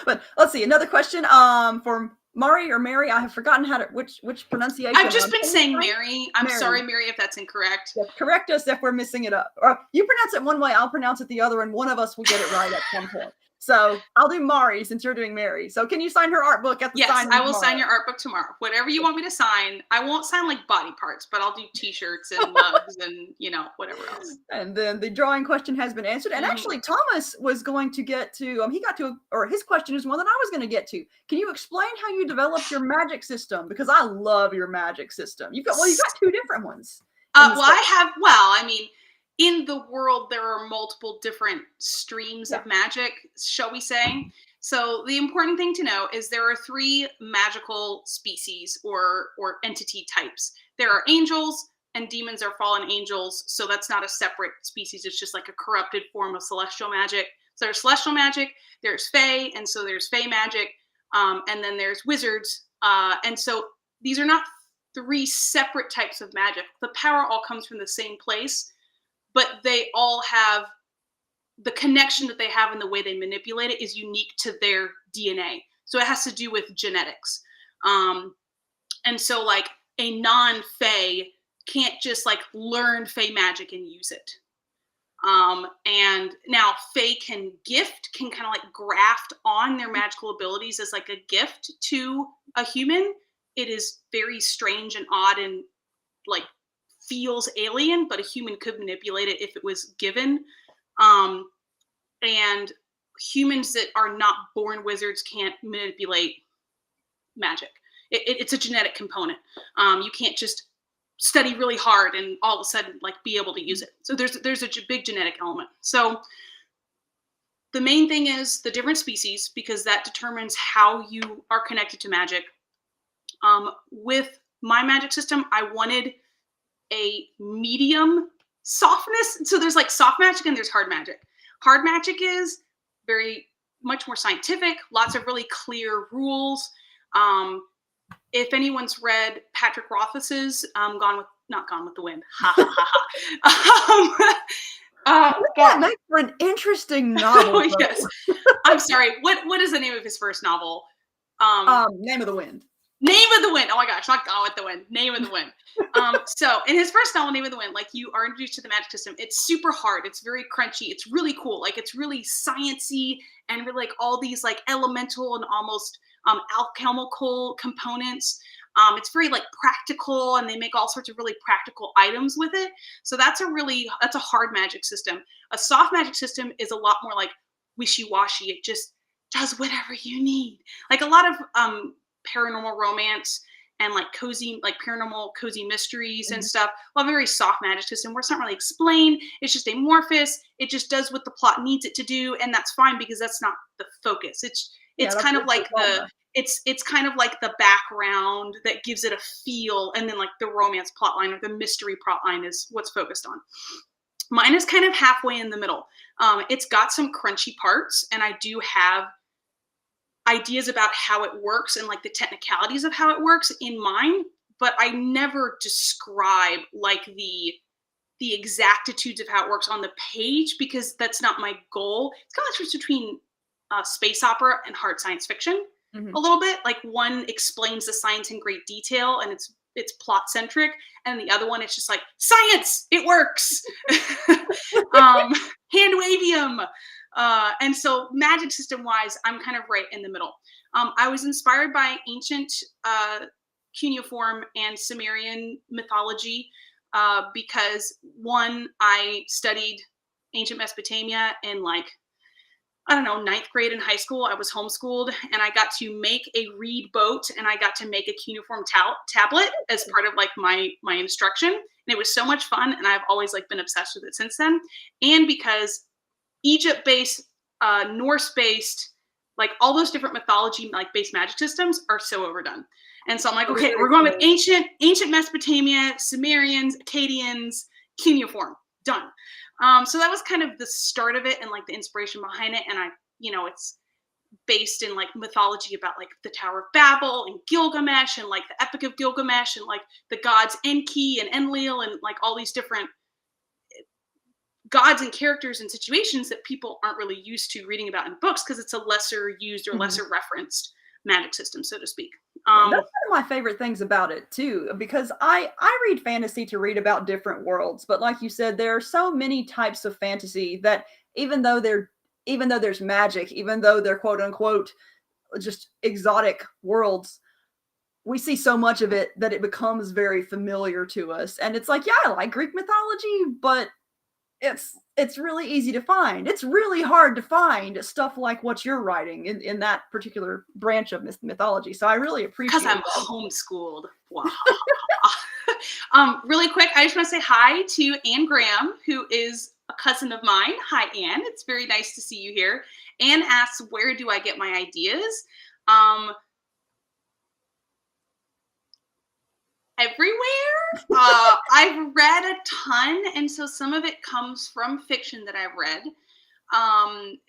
But let's see, another question for Mari or Mary. I have forgotten which pronunciation.
I've just been saying Mary. I'm sorry, Mary, if that's incorrect.
Yeah, correct us if we're missing it up. Or you pronounce it one way, I'll pronounce it the other, and one of us will get it right at some point. So I'll do Mari since you're doing Mary. So can you sign her art book at the sign?
Yes, I will sign your art book tomorrow. Whatever you want me to sign. I won't sign like body parts, but I'll do t-shirts and mugs and whatever else.
And then the drawing question has been answered. And actually Thomas was going to get to, his question is one that I was going to get to. Can you explain how you developed your magic system? Because I love your magic system. You've got two different ones.
In the world, there are multiple different streams of magic, shall we say. So the important thing to know is there are 3 magical species or entity types. There are angels, and demons are fallen angels. So that's not a separate species. It's just like a corrupted form of celestial magic. So there's celestial magic, there's fae, and so there's fae magic, and then there's wizards. And so these are not 3 separate types of magic. The power all comes from the same place, but they all have the connection that they have and the way they manipulate it is unique to their DNA. So it has to do with genetics. And so like a non-fae can't just like learn fae magic and use it. And now Fae can kind of like graft on their magical abilities as like a gift to a human. It is very strange and odd and like feels alien, but a human could manipulate it if it was given. And humans that are not born wizards can't manipulate magic. It's a genetic component. You can't just study really hard and all of a sudden like be able to use it. So there's a big genetic element. So the main thing is the different species, because that determines how you are connected to magic. With my magic system, I wanted a medium softness. So there's like soft magic and there's hard magic. Hard magic is very much more scientific, lots of really clear rules. If anyone's read Patrick Rothfuss's Not Gone with the Wind, ha ha ha.
That makes for an interesting novel.
Yes. I'm sorry. What is the name of his first novel?
Name of the Wind.
Name of the Wind. Oh my gosh, Not Gone with the Wind. Name of the Wind. So in his first novel, Name of the Wind, like you are introduced to the magic system. It's super hard. It's very crunchy. It's really cool. Like it's really sciencey and really like all these like elemental and almost alchemical components. It's very like practical, and they make all sorts of really practical items with it. So that's a hard magic system. A soft magic system is a lot more like wishy-washy. It just does whatever you need. Like a lot of paranormal romance and like cozy, like paranormal cozy mysteries and stuff. Well, a very soft magic system where it's not really explained. It's just amorphous. It just does what the plot needs it to do, and that's fine because that's not the focus. It's kind of like it's kind of like the background that gives it a feel, and then like the romance plot line or the mystery plot line is what's focused on. Mine is kind of halfway in the middle. It's got some crunchy parts, and I do have ideas about how it works and like the technicalities of how it works in mine, but I never describe like the exactitudes of how it works on the page, because that's not my goal. It's kind of like switch between space opera and hard science fiction a little bit. Like one explains the science in great detail and it's plot centric, and the other one it's just like science, it works. Hand wavium. And so magic system wise, I'm kind of right in the middle. I was inspired by ancient cuneiform and Sumerian mythology because one, I studied ancient Mesopotamia in like, I don't know, 9th grade in high school. I was homeschooled, and I got to make a reed boat, and I got to make a cuneiform tablet as part of like my instruction. And it was so much fun, and I've always like been obsessed with it since then. And because Egypt-based, Norse-based, like all those different mythology, like based magic systems are so overdone. And so I'm like, okay, we're going with ancient Mesopotamia, Sumerians, Akkadians, cuneiform, done. So that was kind of the start of it and like the inspiration behind it. And it's based in like mythology about like the Tower of Babel and Gilgamesh and like the Epic of Gilgamesh and like the gods Enki and Enlil and like all these different gods and characters and situations that people aren't really used to reading about in books because it's a lesser used or lesser referenced magic system, so to speak.
That's one of my favorite things about it too, because I read fantasy to read about different worlds, but like you said, there are so many types of fantasy that even though there's magic, even though they're quote unquote just exotic worlds, we see so much of it that it becomes very familiar to us. And it's like, yeah, I like Greek mythology, but it's really easy to find. It's really hard to find stuff like what you're writing in that particular branch of mythology. So I really appreciate it.
Because I'm homeschooled. Wow. Really quick, I just want to say hi to Anne Graham, who is a cousin of mine. Hi, Anne. It's very nice to see you here. Anne asks, where do I get my ideas? Everywhere. I've read a ton, and so some of it comes from fiction that I've read.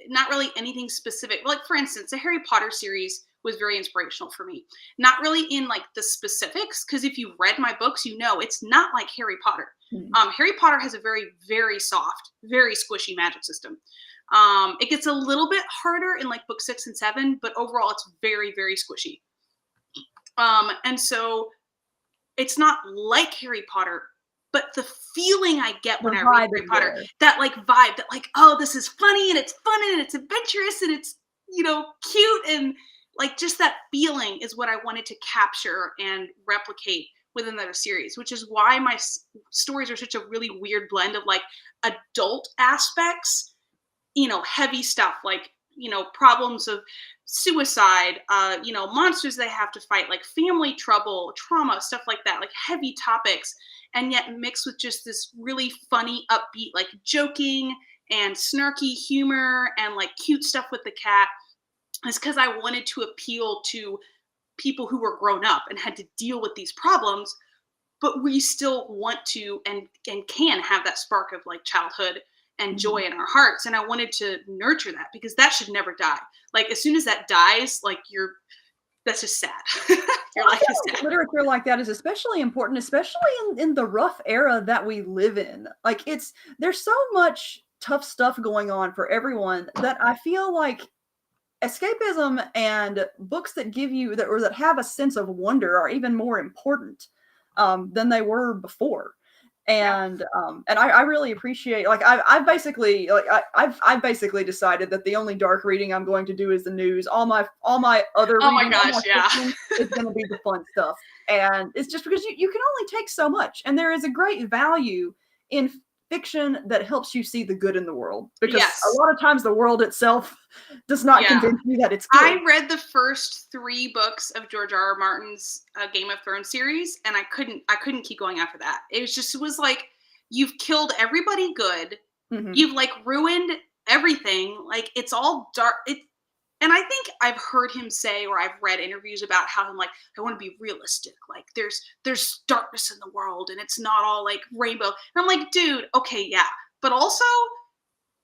Not really anything specific. Like for instance, the Harry Potter series was very inspirational for me. Not really in like the specifics, because if you've read my books, you know it's not like Harry Potter. Harry Potter has a very, very soft, very squishy magic system. It gets a little bit harder in like book 6 and 7, but overall it's very, very squishy. And so it's not like Harry Potter, but the feeling I get when I read Harry Potter, that like vibe, that like, oh, this is funny and it's fun and it's adventurous and it's, you know, cute, and like just that feeling is what I wanted to capture and replicate with another series, which is why my stories are such a really weird blend of like adult aspects, you know, heavy stuff like, you know, problems of suicide, you know, monsters they have to fight, like family trouble, trauma, stuff like that, like heavy topics, and yet mixed with just this really funny, upbeat, like joking and snarky humor and like cute stuff with the cat. Is because I wanted to appeal to people who were grown up and had to deal with these problems, but we still want to and can have that spark of like childhood and joy in our hearts. And I wanted to nurture that because that should never die. Like as soon as that dies, like that's just sad. Your life is sad.
Literature like that is especially important, especially in the rough era that we live in. Like there's so much tough stuff going on for everyone that I feel like escapism and books that give you that have a sense of wonder are even more important than they were before. And I really appreciate, like I've basically decided that the only dark reading I'm going to do is the news. All my other reading, is going to be the fun stuff. And it's just because you can only take so much, and there is a great value in fiction that helps you see the good in the world, because a lot of times the world itself does not convince you that it's good.
I read the first 3 books of George R.R. Martin's Game of Thrones series, and I couldn't keep going after that. It was like, you've killed everybody good, you've like ruined everything, like it's all dark. And I think I've heard him say, or I've read interviews about how I'm like, I want to be realistic. Like there's darkness in the world and it's not all like rainbow. And I'm like, dude, okay, yeah. But also,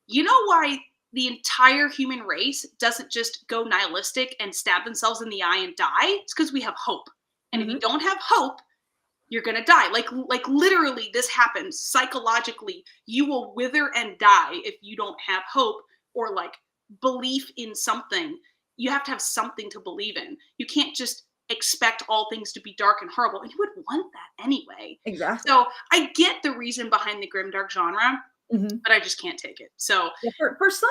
you know why the entire human race doesn't just go nihilistic and stab themselves in the eye and die? It's because we have hope. And if you don't have hope, you're going to die. Like literally this happens psychologically. You will wither and die if you don't have hope or like belief in something. You have to have something to believe in. You can't just expect all things to be dark and horrible, and you would want that anyway.
Exactly.
So I get the reason behind the grimdark genre, but I just can't take it. So
for some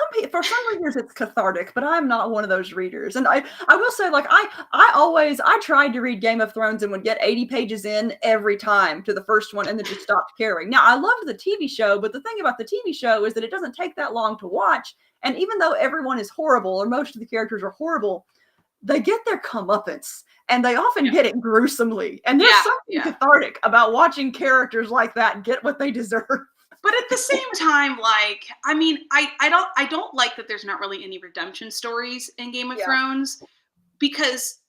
readers it's cathartic, but I'm not one of those readers. And I will say, like I tried to read Game of Thrones and would get 80 pages in every time to the first one and then just stopped caring. Now I loved the TV show, but the thing about the TV show is that it doesn't take that long to watch. And even though everyone is horrible, or most of the characters are horrible, they get their comeuppance, and they often get it gruesomely. And there's something cathartic about watching characters like that get what they deserve.
But at the same time, like, I mean, I don't like that there's not really any redemption stories in Game of Thrones, because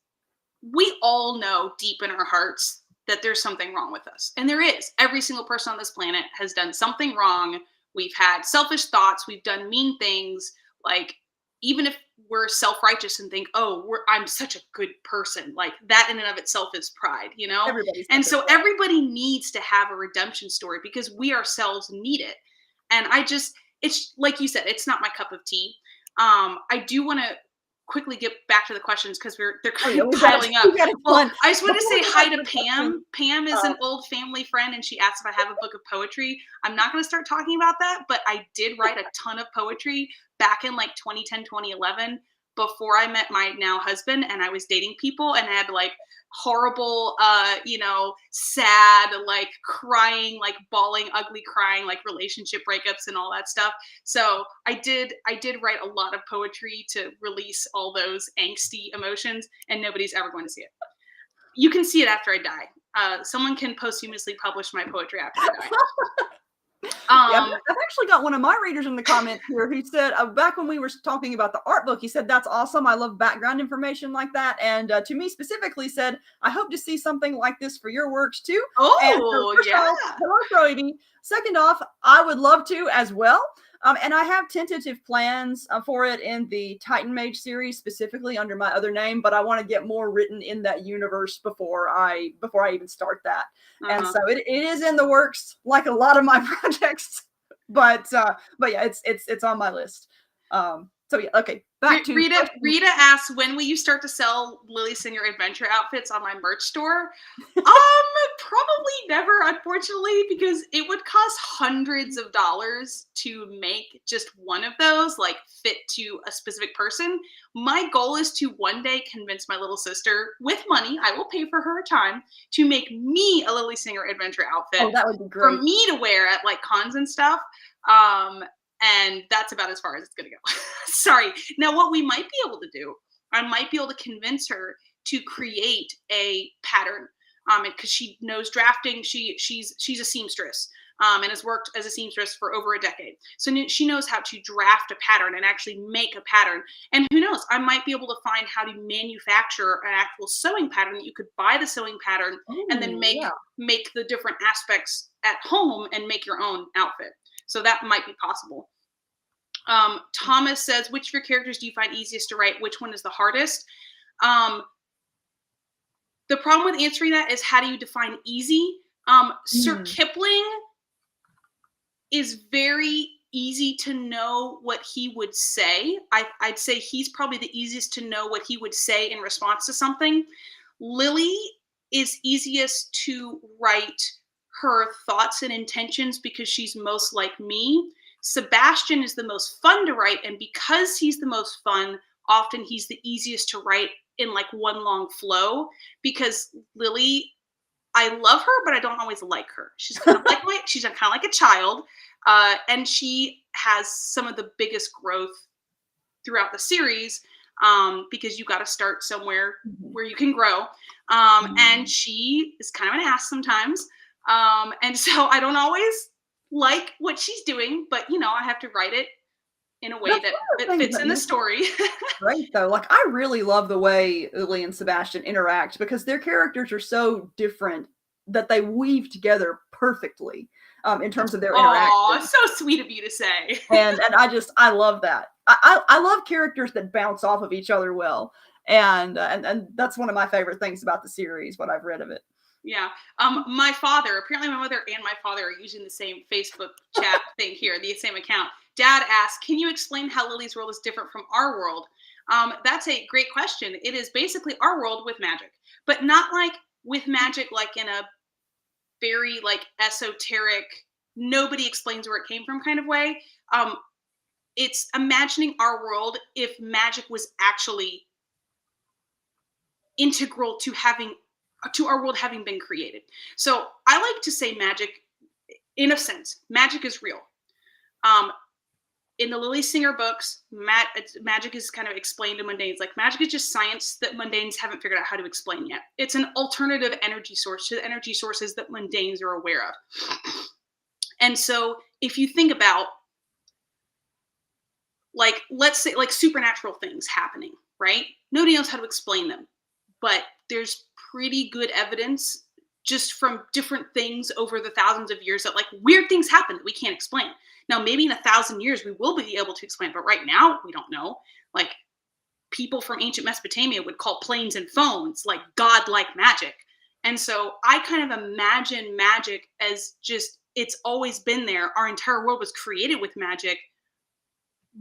we all know deep in our hearts that there's something wrong with us. And there is. Every single person on this planet has done something wrong. We've had selfish thoughts. We've done mean things. Like, even if we're self-righteous and think, oh, I'm such a good person, like that in and of itself is pride, you know? And so everybody needs to have a redemption story, because we ourselves need it. And it's like you said, it's not my cup of tea. I do want to quickly get back to the questions, because they're kind of piling up. Well, I just want to say hi to Pam. Pam is an old family friend, and she asked if I have a book of poetry. I'm not going to start talking about that, but I did write a ton of poetry back in like 2010, 2011, before I met my now husband, and I was dating people and had like horrible, sad, like crying, like bawling, ugly crying, like relationship breakups and all that stuff. So I did write a lot of poetry to release all those angsty emotions, and nobody's ever going to see it. You can see it after I die. Someone can posthumously publish my poetry after I die.
I've actually got one of my readers in the comments here who said, back when we were talking about the art book, he said, that's awesome. I love background information like that. And to me specifically said, I hope to see something like this for your works too.
Oh,
hello, Croedy. Second off, I would love to as well. And I have tentative plans for it in the Titan Mage series, specifically under my other name, but I want to get more written in that universe before I even start that. And so it is in the works, like a lot of my projects, but yeah, it's on my list. So So yeah, okay. Back to
Rita asks, when will you start to sell Lily Singer adventure outfits on my merch store? Probably never, unfortunately, because it would cost hundreds of dollars to make just one of those, like, fit to a specific person. My goal is to one day convince my little sister, with money, I will pay for her time, to make me a Lily Singer adventure outfit.
Oh, that would be great.
For me to wear at, like, cons and stuff. And that's about as far as it's going to go. Sorry. Now, what we might be able to do, I might be able to convince her to create a pattern, because she knows drafting. She's a seamstress, and has worked as a seamstress for over a decade. So she knows how to draft a pattern and actually make a pattern. And who knows, I might be able to find how to manufacture an actual sewing pattern that you could buy the sewing pattern and then make the different aspects at home and make your own outfit. So that might be possible. Thomas says, which of your characters do you find easiest to write? Which one is the hardest? The problem with answering that is, how do you define easy? Sir Kipling is very easy to know what he would say. I'd say he's probably the easiest to know what he would say in response to something. Lily is easiest to write her thoughts and intentions because she's most like me. Sebastian is the most fun to write, and because he's the most fun, often he's the easiest to write in like one long flow, because Lily, I love her, but I don't always like her. She's kind of like a child, and she has some of the biggest growth throughout the series, because you got to start somewhere where you can grow, and she is kind of an ass sometimes, and so I don't always like what she's doing, but I have to write it in a way that fits in the story.
Right, though. Like, I really love the way Lily and Sebastian interact, because their characters are so different that they weave together perfectly, in terms of their interaction.
Oh, so sweet of you to say.
and I love that. I love characters that bounce off of each other well, and that's one of my favorite things about the series, what I've read of it.
Yeah. Apparently my mother and my father are using the same Facebook chat thing here, the same account. Dad asked, can you explain how Lily's world is different from our world? That's a great question. It is basically our world with magic, but not like with magic, like in a very like esoteric, nobody explains where it came from kind of way. It's imagining our world if magic was actually integral to our world having been created. So I like to say magic, in a sense, magic is real. In the Lily Singer books, magic is kind of explained to mundanes. Like, magic is just science that mundanes haven't figured out how to explain yet. It's an alternative energy source to the energy sources that mundanes are aware of. And so if you think about, like, let's say like supernatural things happening, right? Nobody knows how to explain them, but there's pretty good evidence just from different things over the thousands of years that like weird things happen that we can't explain. Now, maybe in 1,000 years we will be able to explain, but right now we don't know. Like, people from ancient Mesopotamia would call planes and phones like godlike magic. And so I kind of imagine magic as just, it's always been there. Our entire world was created with magic.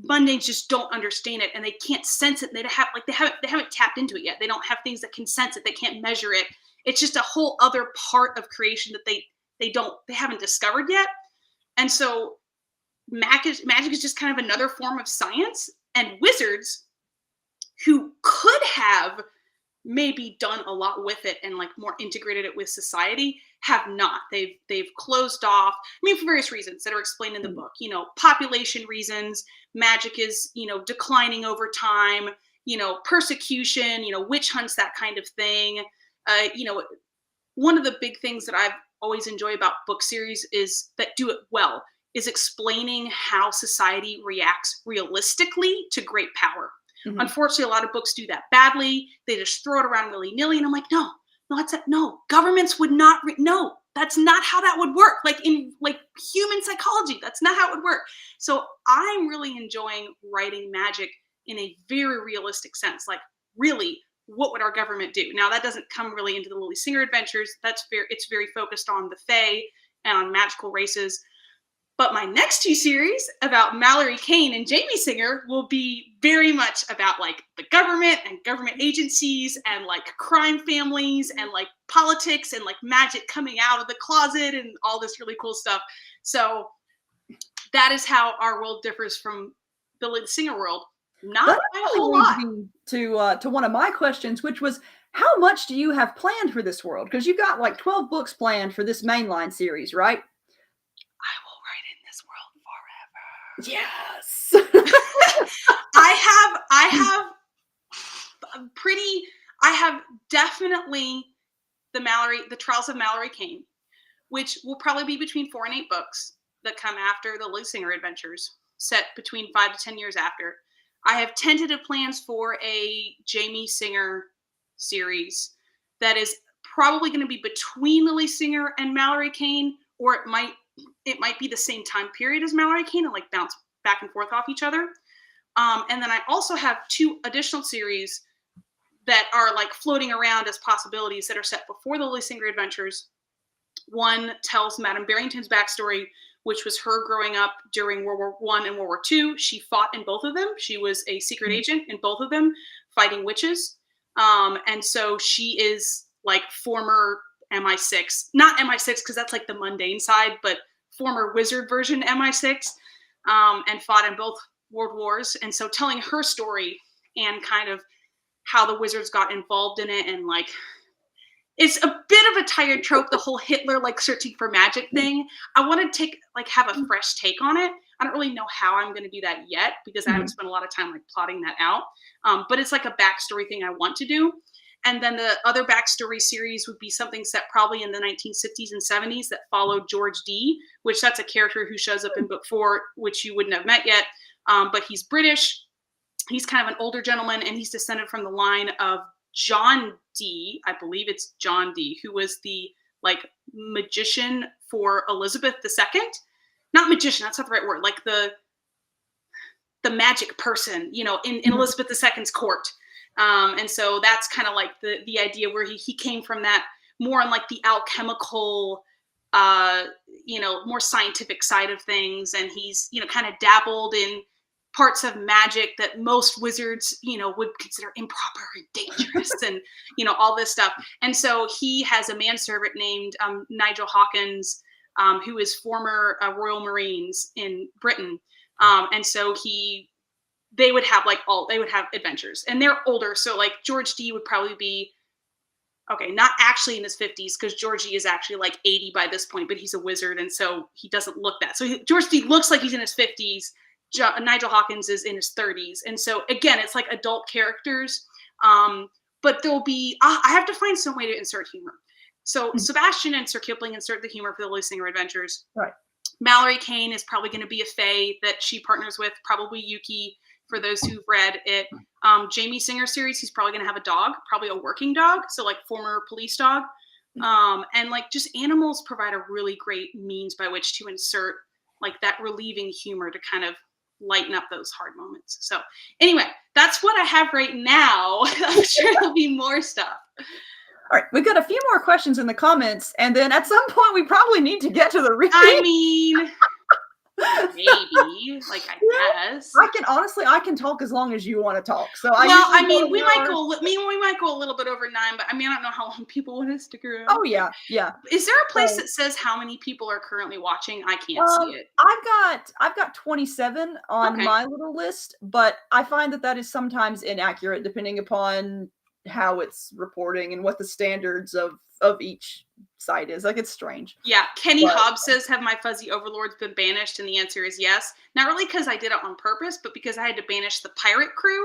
Mundanes just don't understand it, and they can't sense it. They haven't tapped into it yet. They don't have things that can sense it. They can't measure it. It's just a whole other part of creation that they haven't discovered yet. And so magic is just kind of another form of science, and wizards who could have maybe done a lot with it and like more integrated it with society have not. They've closed off, I mean, for various reasons that are explained in the book, population reasons, magic is, declining over time, persecution, witch hunts, that kind of thing. One of the big things that I've always enjoyed about book series is that do it well is explaining how society reacts realistically to great power. Mm-hmm. Unfortunately, a lot of books do that badly. They just throw it around willy-nilly, and I'm like, no, governments would not, no, that's not how that would work. Like in like human psychology, that's not how it would work. So I'm really enjoying writing magic in a very realistic sense. Like, really, what would our government do? Now, that doesn't come really into the Lily Singer adventures. It's very focused on the Fae and on magical races. But my next 2 series about Mallory Kane and Jamie Singer will be very much about like the government and government agencies and like crime families and like politics and like magic coming out of the closet and all this really cool stuff. So that is how our world differs from the Lydia Singer world. Not a whole lot.
To one of my questions, which was, how much do you have planned for this world? Because you've got like 12 books planned for this mainline series, right?
I will write in this
Yes.
world forever. I have definitely the Trials of Mallory Kane, which will probably be between 4 and 8 books that come after the Lydia Singer adventures, set between 5 to 10 years after. I have tentative plans for a Jamie Singer series that is probably going to be between Lydia Singer and Mallory Kane, or it might be the same time period as Mallory Kane and like bounce back and forth off each other. And then I also have 2 additional series that are like floating around as possibilities that are set before the Lydia Singer adventures. One tells Madame Barrington's backstory, which was her growing up during World War I and World War II. She fought in both of them. She was a secret agent in both of them, fighting witches. And so she is like former MI6, not MI6 because that's like the mundane side, but former wizard version MI6, and fought in both world wars. And so telling her story and kind of how the wizards got involved in it, and like, it's a bit of a tired trope, the whole Hitler like searching for magic thing. I want to have a fresh take on it. I don't really know how I'm going to do that yet because I haven't spent a lot of time like plotting that out. But it's like a backstory thing I want to do. And then the other backstory series would be something set probably in the 1960s and 70s that followed George D, which that's a character who shows up in book 4, which you wouldn't have met yet. But he's British. He's kind of an older gentleman, and he's descended from the line of John D, I believe it's John D, who was the like magician for Elizabeth II. Not magician, that's not the right word. Like the magic person, you know, in Elizabeth II's court. And so that's kind of like the idea where he came from that more on like the alchemical, more scientific side of things. And he's, kind of dabbled in parts of magic that most wizards, would consider improper and dangerous and, all this stuff. And so he has a manservant named Nigel Hawkins, who is former Royal Marines in Britain. And so they would have adventures, and they're older. So like George D would probably be, okay, not actually in his 50s, because George D is actually like 80 by this point, but he's a wizard. And so he doesn't look that. So George D looks like he's in his 50s. Nigel Hawkins is in his 30s. And so again, it's like adult characters. But there'll be, I have to find some way to insert humor. So Sebastian and Sir Kipling insert the humor for the Lydia Singer adventures.
Right.
Mallory Kane is probably going to be a fae that she partners with, probably Yuki, for those who've read it. Jamie Singer series, he's probably going to have a dog, probably a working dog, so like former police dog. And like just animals provide a really great means by which to insert like that relieving humor to kind of lighten up those hard moments. So anyway, that's what I have right now. I'm sure there'll be more stuff.
All right, we've got a few more questions in the comments, and then at some point we probably need to get to the reading.
I mean, maybe, like, I guess.
I can talk as long as you want to talk. So
we might go a little bit over 9, but I mean, I don't know how long people want to stick around.
Oh yeah.
Is there a place that says how many people are currently watching? I can't see it.
I've got 27 on my little list, but I find that is sometimes inaccurate depending upon how it's reporting and what the standards of each site is. Like, it's strange.
Yeah. Kenny Hobbs says, have my fuzzy overlords been banished? And the answer is yes. Not really because I did it on purpose, but because I had to banish the pirate crew,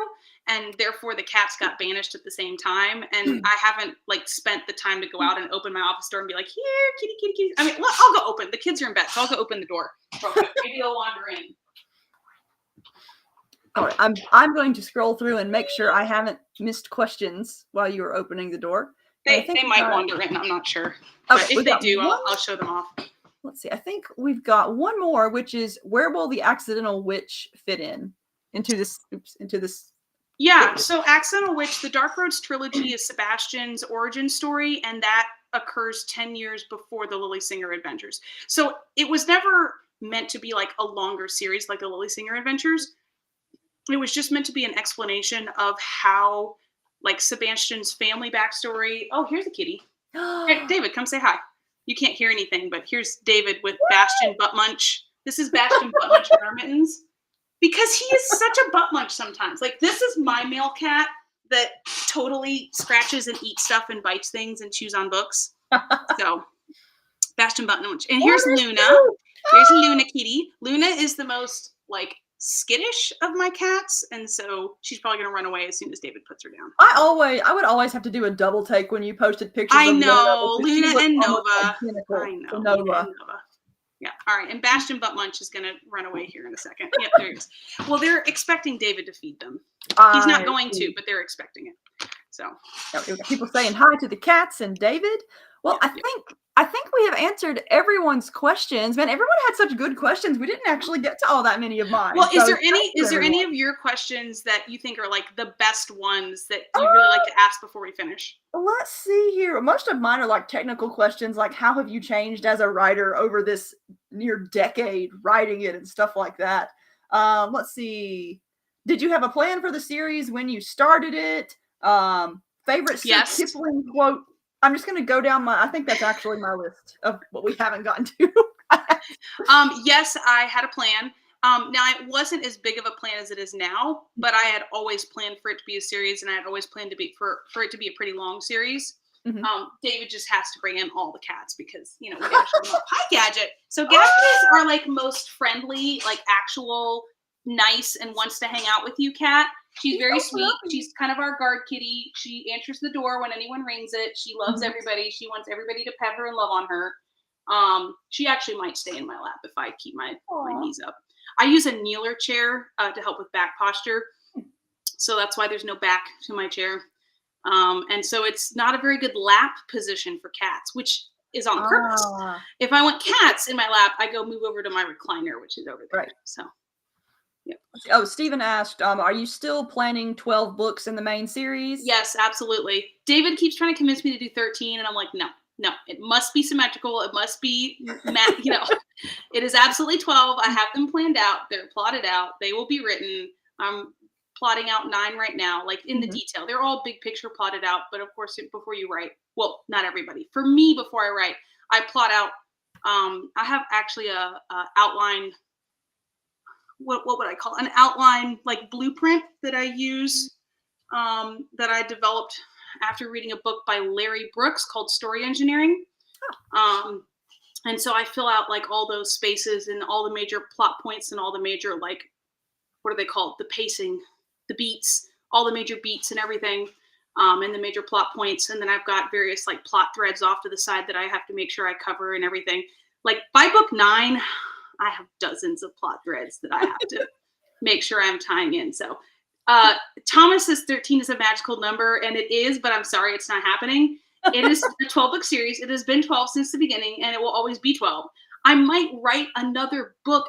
and therefore the cats got banished at the same time. And I haven't like spent the time to go out and open my office door and be like, here, kitty, kitty, kitty. I mean, I'll go open. The kids are in bed, so I'll go open the door. Maybe they'll wander in.
All right, I'm going to scroll through and make sure I haven't missed questions while you were opening the door.
They might wander in. I'm not sure. But if they do, I'll show them off.
Let's see. I think we've got one more, which is, where will the accidental witch fit into this?
Yeah. So Accidental Witch, the Dark Roads trilogy is Sebastian's origin story, and that occurs 10 years before the Lydia Singer adventures. So it was never meant to be like a longer series, like the Lily Singer Adventures. It was just meant to be an explanation of how, like, Sebastian's family backstory. Oh, here's a kitty. Hey, David, come say hi. You can't hear anything, but here's David with Bastion Butt Munch. This is Bastion Butt Munch Intermittens. Because he is such a butt munch sometimes. Like, this is my male cat that totally scratches and eats stuff and bites things and chews on books. So, Bastion Butt Munch. And here's Luna. Here's Luna Kitty. Luna is the most, like, skittish of my cats, and so she's probably going to run away as soon as David puts her down.
I would always have to do a double take when you posted pictures
of
Luna
and Nova.
I know. Nova.
Yeah. All right. And Bastion Butt Munch is going to run away here in a second. Yep, there he is. Well, they're expecting David to feed them. He's not going to, but they're expecting it. So
people saying hi to the cats and David. Well, I think we have answered everyone's questions. Man, everyone had such good questions. We didn't actually get to all that many of mine.
Well, is there any of your questions that you think are like the best ones that you really like to ask before we finish?
Let's see here. Most of mine are like technical questions, like how have you changed as a writer over this near decade writing it and stuff like that. Let's see. Did you have a plan for the series when you started it? Favorite Sir Kipling quote? I'm just going to go down I think that's actually my list of what we haven't gotten to.
Yes, I had a plan. Now, it wasn't as big of a plan as it is now, but I had always planned for it to be a series, and I had always planned to be for it to be a pretty long series. Mm-hmm. David just has to bring in all the cats because, we gotta show them up. Hi, Gadget. So Gadgets are like most friendly, like actual nice and wants to hang out with you cat. She's very sweet. She's kind of our guard kitty. She answers the door when anyone rings it. She loves everybody. She wants everybody to pet her and love on her. She actually might stay in my lap if I keep my knees up. I use a kneeler chair to help with back posture. So that's why there's no back to my chair. And so it's not a very good lap position for cats, which is on purpose. If I want cats in my lap, I go move over to my recliner, which is over there. Right. So. Yep.
Oh, Stephen asked, are you still planning 12 books in the main series?
Yes, absolutely. David keeps trying to convince me to do 13, and I'm like, no, it must be symmetrical. It must be, it is absolutely 12. I have them planned out. They're plotted out. They will be written. I'm plotting out 9 right now, like in the detail. They're all big picture plotted out, but of course, before you write, well, not everybody. For me, before I write, I plot out, I have actually a outline. What would I call an outline, like blueprint that I use, that I developed after reading a book by Larry Brooks called Story Engineering. And so I fill out like all those spaces and all the major plot points and all the major, like, what are they called? The pacing, the beats, all the major beats and everything, and the major plot points. And then I've got various like plot threads off to the side that I have to make sure I cover and everything. Like by book 9, I have dozens of plot threads that I have to make sure I'm tying in. So Thomas says 13 is a magical number, and it is, but I'm sorry, it's not happening. It is a 12-book series. It has been 12 since the beginning, and it will always be 12. I might write another book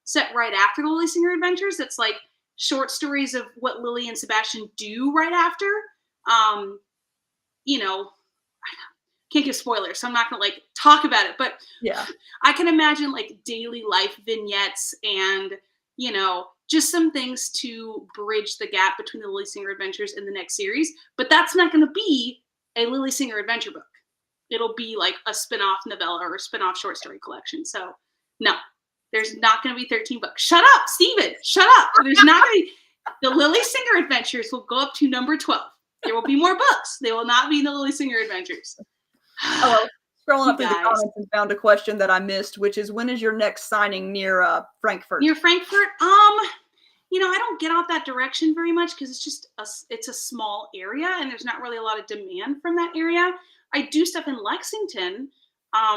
set right after the Lily Singer Adventures. That's like short stories of what Lily and Sebastian do right after. Can't give spoilers, so I'm not gonna like talk about it, but yeah, I can imagine like daily life vignettes and just some things to bridge the gap between the Lily Singer Adventures and the next series. But that's not gonna be a Lily Singer adventure book. It'll be like a spin-off novella or a spin-off short story collection. So no, there's not gonna be 13 books. Shut up, Steven, shut up. There's not gonna be, the Lily Singer Adventures will go up to number 12. There will be more books. They will not be in the Lily Singer Adventures.
Oh, scrolling up through the comments and found a question that I missed, which is, when is your next signing near Frankfurt?
Near Frankfurt? I don't get out that direction very much because it's a small area and there's not really a lot of demand from that area. I do stuff in Lexington.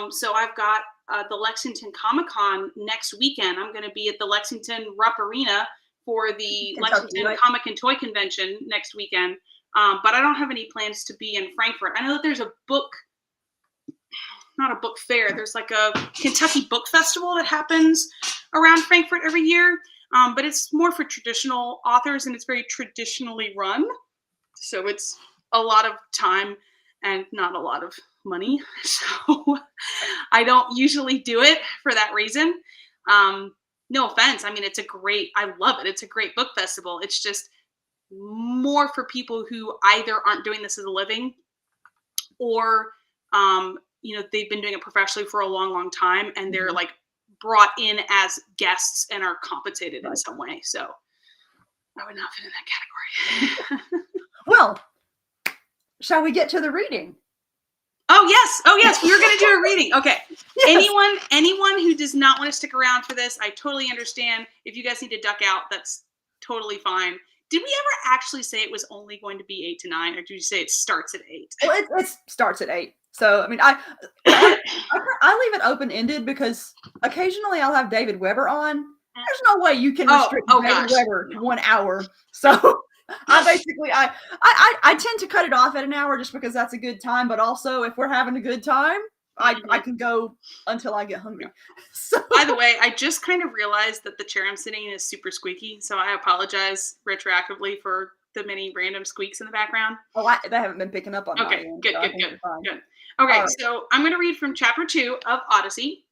So I've got the Lexington Comic-Con next weekend. I'm going to be at the Lexington Rupp Arena for the Lexington Comic and Toy Convention next weekend. But I don't have any plans to be in Frankfurt. I know that there's a book, not a book fair. There's like a Kentucky Book Festival that happens around Frankfurt every year. But it's more for traditional authors and it's very traditionally run. So it's a lot of time and not a lot of money, so I don't usually do it for that reason. No offense. I mean, I love it. It's a great book festival. It's just more for people who either aren't doing this as a living or, they've been doing it professionally for a long, long time and they're like brought in as guests and are compensated in some way. So I would not fit in that category.
Well, shall we get to the reading?
Oh yes, we were going to do a reading. Okay. Yes. Anyone who does not want to stick around for this, I totally understand. If you guys need to duck out, that's totally fine. Did we ever actually say it was only going to be 8 to 9, or did you say it starts at 8?
Well, it starts at 8. So, I mean, I leave it open-ended because occasionally I'll have David Weber on. There's no way you can restrict David Weber to 1 hour. So I tend to cut it off at an hour just because that's a good time. But also, if we're having a good time, I can go until I get hungry. So.
By the way, I just kind of realized that the chair I'm sitting in is super squeaky. So I apologize retroactively for the many random squeaks in the background.
Oh, they haven't been picking up on that.
Okay, good. Okay, right. So I'm going to read from chapter 2 of Odyssey.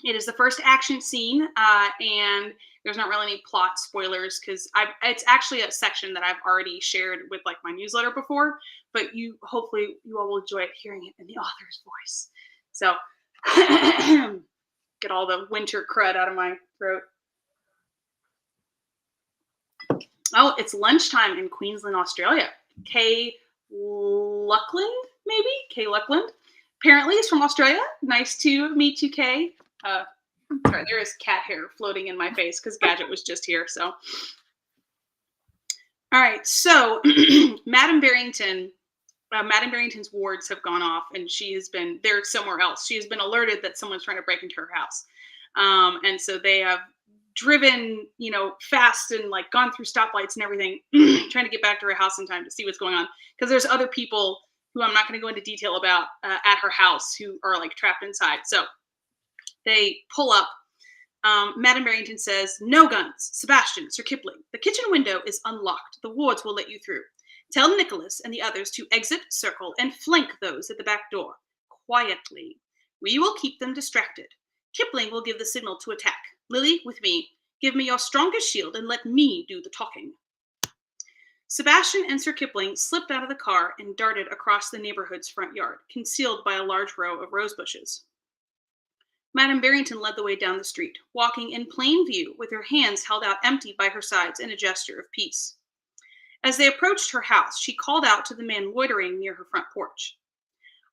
It is the first action scene, and there's not really any plot spoilers because it's actually a section that I've already shared with like my newsletter before, but hopefully you all will enjoy it hearing it in the author's voice. So get all the winter crud out of my throat. Oh, it's lunchtime in Queensland, Australia. Kay Luckland, maybe? Kay Luckland. Apparently is from Australia. Nice to meet you, Kay. Sorry, there is cat hair floating in my face because Gadget was just here. So, all right. So, Madame Barrington's wards have gone off, and they're somewhere else. She has been alerted that someone's trying to break into her house, and so they have driven, fast and like gone through stoplights and everything, trying to get back to her house in time to see what's going on. Because there's other people who I'm not going to go into detail about at her house who are like trapped inside. So. They pull up. Madame Barrington says, "No guns. Sebastian, Sir Kipling. The kitchen window is unlocked. The wards will let you through. Tell Nicholas and the others to exit, circle, and flank those at the back door. Quietly. We will keep them distracted. Kipling will give the signal to attack. Lily, with me. Give me your strongest shield and let me do the talking." Sebastian and Sir Kipling slipped out of the car and darted across the neighborhood's front yard, concealed by a large row of rose bushes. Madame Barrington led the way down the street, walking in plain view with her hands held out empty by her sides in a gesture of peace. As they approached her house, she called out to the man loitering near her front porch.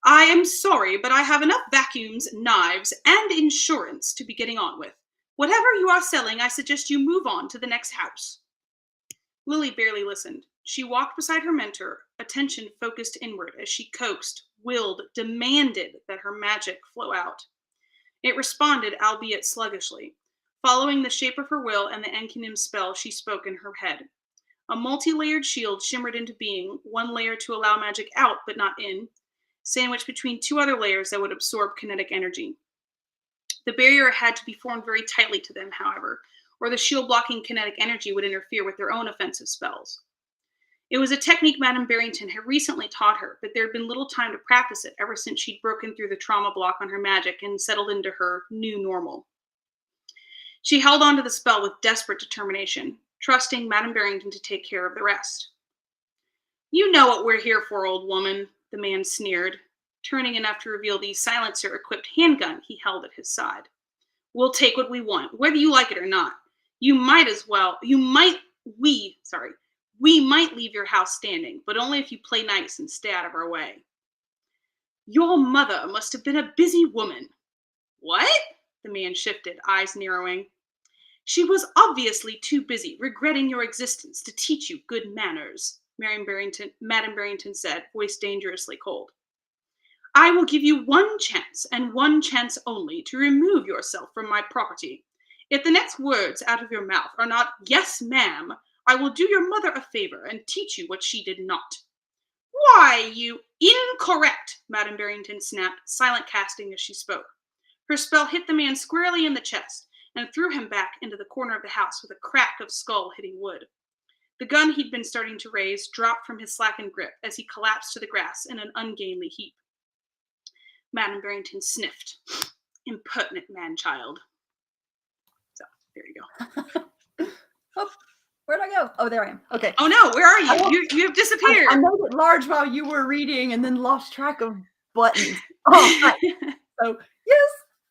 "I am sorry, but I have enough vacuums, knives, and insurance to be getting on with. Whatever you are selling, I suggest you move on to the next house." Lily barely listened. She walked beside her mentor, attention focused inward as she coaxed, willed, demanded that her magic flow out. It responded, albeit sluggishly, following the shape of her will and the Enkinim spell she spoke in her head. A multi-layered shield shimmered into being, one layer to allow magic out but not in, sandwiched between two other layers that would absorb kinetic energy. The barrier had to be formed very tightly to them, however, or the shield blocking kinetic energy would interfere with their own offensive spells. It was a technique Madame Barrington had recently taught her, but there had been little time to practice it ever since she'd broken through the trauma block on her magic and settled into her new normal. She held on to the spell with desperate determination, trusting Madame Barrington to take care of the rest. "You know what we're here for, old woman," the man sneered, turning enough to reveal the silencer-equipped handgun he held at his side. "We'll take what we want, whether you like it or not. We might leave your house standing, but only if you play nice and stay out of our way." "Your mother must have been a busy woman." "What?" The man shifted, eyes narrowing. "She was obviously too busy regretting your existence to teach you good manners," Madame Barrington said, voice dangerously cold. "I will give you one chance, and one chance only, to remove yourself from my property. If the next words out of your mouth are not 'Yes, ma'am,' I will do your mother a favor and teach you what she did not." "Why, you incorrect!" Madame Barrington snapped, silent casting as she spoke. Her spell hit the man squarely in the chest and threw him back into the corner of the house with a crack of skull hitting wood. The gun he'd been starting to raise dropped from his slackened grip as he collapsed to the grass in an ungainly heap. Madame Barrington sniffed. Impertinent man-child. So, there you go.
Oh, where'd I go? Oh, there I am. Okay.
Oh no, where are you? You have disappeared.
I made it large while you were reading and then lost track of buttons. Oh, right. So, yes,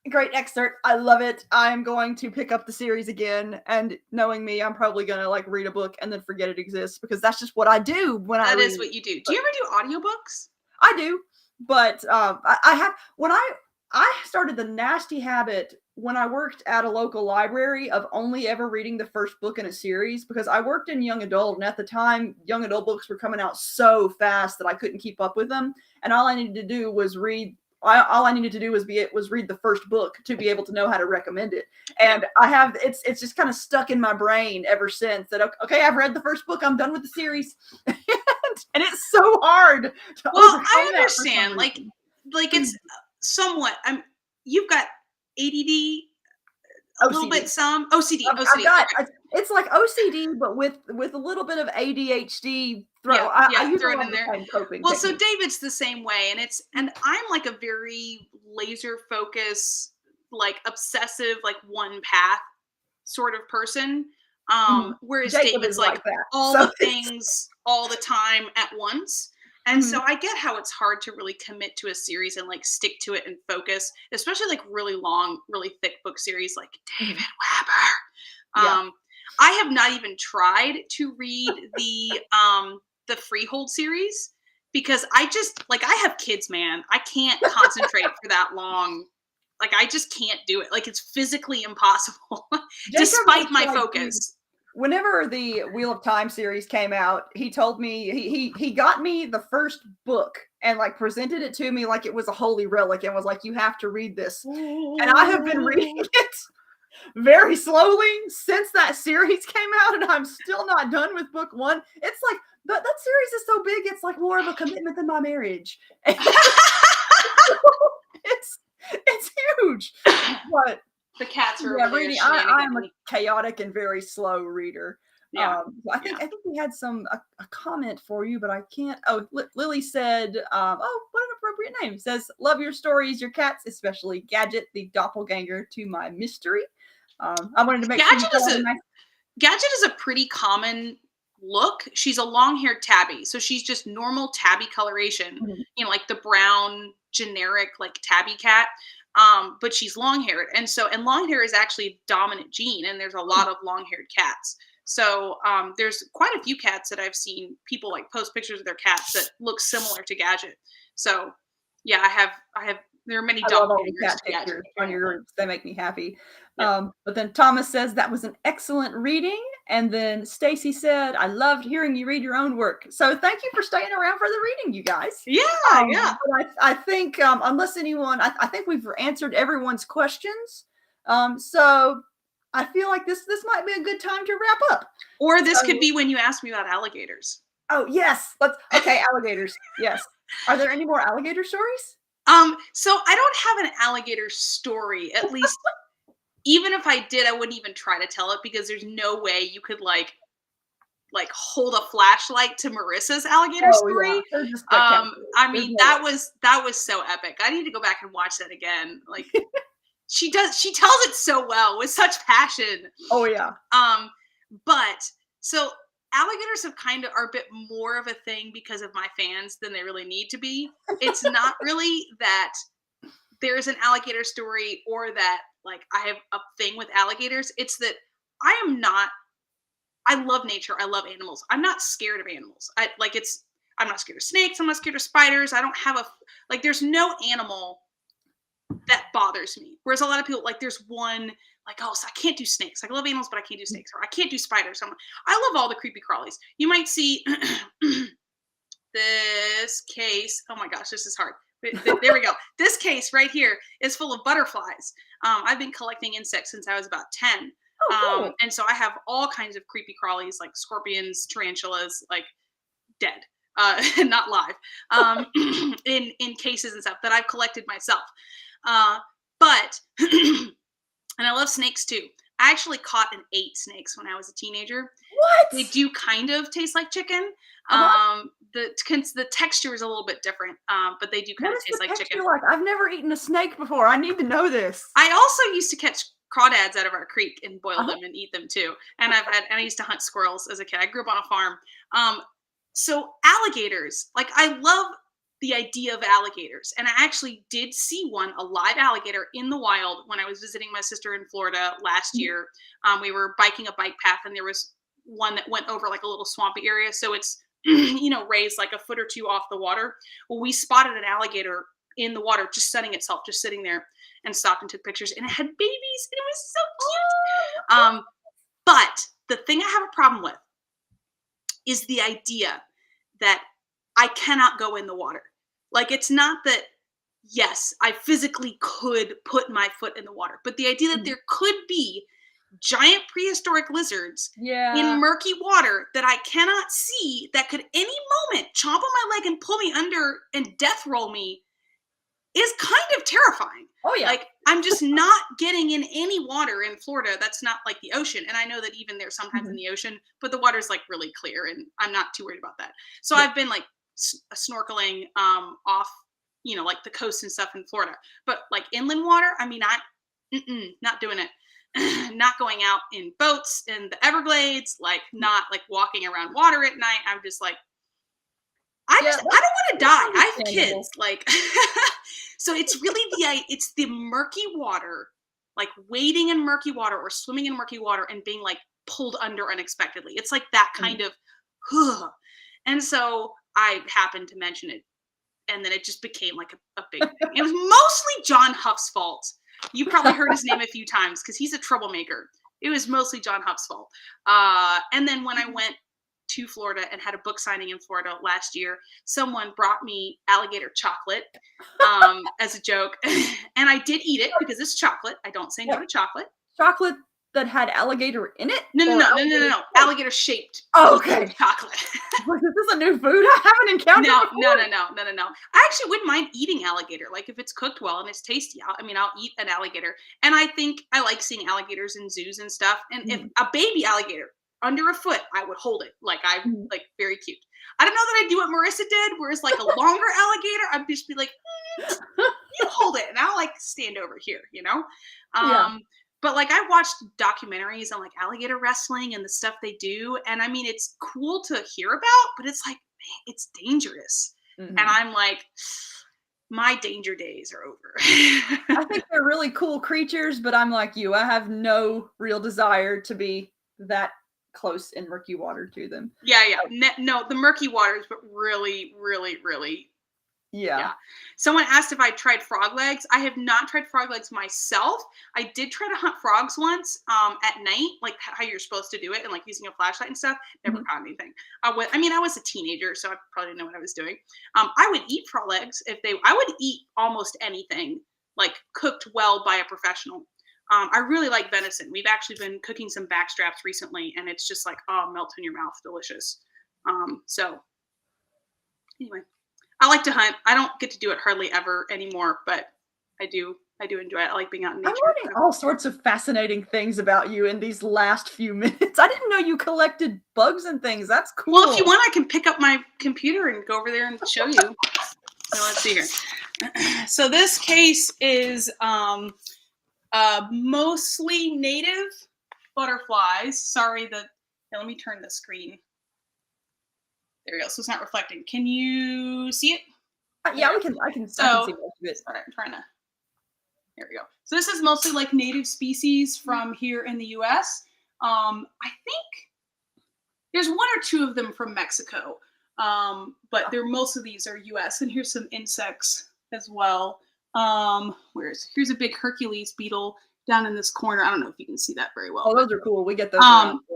great excerpt. I love it. I'm going to pick up the series again, and knowing me, I'm probably going to like read a book and then forget it exists because that's just what I do when I read.
That is what you do. Do you ever do audiobooks?
I do, but I have when I started the nasty habit when I worked at a local library of only ever reading the first book in a series because I worked in young adult, and at the time, young adult books were coming out so fast that I couldn't keep up with them, and all I needed to do was read. All I needed to do was read the first book to be able to know how to recommend it, and it's just kind of stuck in my brain ever since that. Okay, I've read the first book. I'm done with the series, and it's so hard.
Well, I understand. Like it's somewhat. You've got ADD. A little bit, some OCD.
It's like OCD, but with a little bit of ADHD. I use
throw it in there.
Coping
well, technique. So David's the same way, and I'm like a very laser focus, like obsessive, like one path sort of person. Whereas David's like all the things all the time at once. And so I get how it's hard to really commit to a series and like stick to it and focus, especially like really long, really thick book series like David Weber. I have not even tried to read the Freehold series because I have kids, man. I can't concentrate for that long. Like I just can't do it. Like it's physically impossible despite my focus.
Whenever the Wheel of Time series came out, he told me he got me the first book and like presented it to me like it was a holy relic and was like, you have to read this. And I have been reading it very slowly since that series came out, and I'm still not done with book one. It's like that series is so big, it's like more of a commitment than my marriage. It's huge. But
the cats are
reading. I'm a chaotic and very slow reader. I think we had a comment for you, but I can't. Oh, Lily said, "Oh, what an appropriate name!" Says, "Love your stories, your cats, especially Gadget, the doppelganger to my mystery." I wanted to make
Gadget is a pretty common look. She's a long-haired tabby, so she's just normal tabby coloration. Like the brown generic like tabby cat. But she's long-haired, and long hair is actually a dominant gene, and there's a lot of long-haired cats. So there's quite a few cats that I've seen people like post pictures of their cats that look similar to Gadget. So yeah, I have. There are many doppelgangers to Gadget
on your groups. They make me happy. But then Thomas says that was an excellent reading, and then Stacy said, "I loved hearing you read your own work." So thank you for staying around for the reading, you guys. But I think unless anyone, I think we've answered everyone's questions. So I feel like this might be a good time to wrap up.
Or this could be when you ask me about alligators.
Oh yes, alligators. Yes. Are there any more alligator stories?
So I don't have an alligator story, at least. Even if I did, I wouldn't even try to tell it because there's no way you could like hold a flashlight to Marissa's alligator story. Yeah. I mean, that was so epic. I need to go back and watch that again. Like she tells it so well with such passion.
Oh yeah.
But so alligators are a bit more of a thing because of my fans than they really need to be. It's not really that there's an alligator story or that like I have a thing with alligators. It's that I love nature. I love animals. I'm not scared of animals. I'm not scared of snakes. I'm not scared of spiders. I don't have there's no animal that bothers me. Whereas a lot of people, like there's one, like, oh, so I can't do snakes. Like, I love animals, but I can't do snakes. Or I can't do spiders. I love all the creepy crawlies. You might see this case. Oh my gosh, this is hard. There we go. This case right here is full of butterflies. I've been collecting insects since I was about 10. Cool. And so I have all kinds of creepy crawlies like scorpions, tarantulas, like dead, not live, in cases and stuff that I've collected myself. But, and I love snakes too. I actually caught and ate snakes when I was a teenager.
What?
They do kind of taste like chicken. the texture is a little bit different, but they do kind of taste like chicken.
Like? I've never eaten a snake before. I need to know this.
I also used to catch crawdads out of our creek and boil them and eat them too. And I used to hunt squirrels as a kid. I grew up on a farm. So alligators, like I love the idea of alligators. And I actually did see a live alligator in the wild when I was visiting my sister in Florida last year. We were biking a bike path and there was one that went over like a little swampy area. So it's, raised like a foot or two off the water. Well, we spotted an alligator in the water, just sunning itself, just sitting there, and stopped and took pictures. And it had babies, and it was so cute. But the thing I have a problem with is the idea that I cannot go in the water. Like, it's not that, yes, I physically could put my foot in the water, but the idea that there could be giant prehistoric lizards in murky water that I cannot see, that could any moment chomp on my leg and pull me under and death roll me, is kind of terrifying.
Oh yeah.
Like, I'm just not getting in any water in Florida that's not like the ocean. And I know that even there sometimes in the ocean, but the water's like really clear and I'm not too worried about that. So I've been like snorkeling off, like the coast and stuff in Florida. But like inland water, I mean, not doing it. Not going out in boats in the Everglades, like not like walking around water at night. I'm just like, I don't want to die. I have kids, like, so it's really it's the murky water, like wading in murky water or swimming in murky water and being like pulled under unexpectedly. It's like that kind of, and so I happened to mention it, and then it just became like a big thing. It was mostly John Huff's fault. You probably heard his name a few times because he's a troublemaker. It was mostly John Huff's fault. And then when I went to Florida and had a book signing in Florida last year, someone brought me alligator chocolate as a joke. And I did eat it because it's chocolate. I don't say no to chocolate.
Chocolate that had alligator in it?
No. Alligator shaped.
Oh, okay.
Chocolate.
Is this a new food I haven't encountered
No.
before?
I actually wouldn't mind eating alligator. Like if it's cooked well and it's tasty, I'll eat an alligator. And I think I like seeing alligators in zoos and stuff. And if a baby alligator under a foot, I would hold it. Like like very cute. I don't know that I'd do what Marissa did, where it's like a longer alligator. I'd just be like, you hold it, and I'll like stand over here, But like I watched documentaries on like alligator wrestling and the stuff they do. And I mean, it's cool to hear about, but it's like, man, it's dangerous. And I'm like, my danger days are over.
I think they're really cool creatures, but I'm like you. I have no real desire to be that close in murky water to them.
Yeah. No, the murky waters, but really, really, really. Yeah. Someone asked if I tried frog legs. I have not tried frog legs myself. I did try to hunt frogs once at night, like how you're supposed to do it and like using a flashlight and stuff. Never caught anything. I was a teenager, so I probably didn't know what I was doing. I would eat frog legs I would eat almost anything like cooked well by a professional. I really like venison. We've actually been cooking some backstraps recently and it's just like, melt in your mouth. Delicious. So anyway. I like to hunt. I don't get to do it hardly ever anymore, but I do enjoy it. I like being out in nature.
I'm learning all sorts of fascinating things about you in these last few minutes. I didn't know you collected bugs and things. That's cool.
Well, if you want, I can pick up my computer and go over there and show you. So let's see here. So this case is mostly native butterflies. Sorry that. Let me turn the screen. There we go. So it's not reflecting. Can you see it?
Yeah, I can see most of it.
Sorry, I'm trying to. There we go. So this is mostly like native species from here in the U.S. I think there's one or two of them from Mexico, but most of these are U.S. And here's some insects as well. Here's a big Hercules beetle down in this corner. I don't know if you can see that very well.
Oh, those are cool. We get those.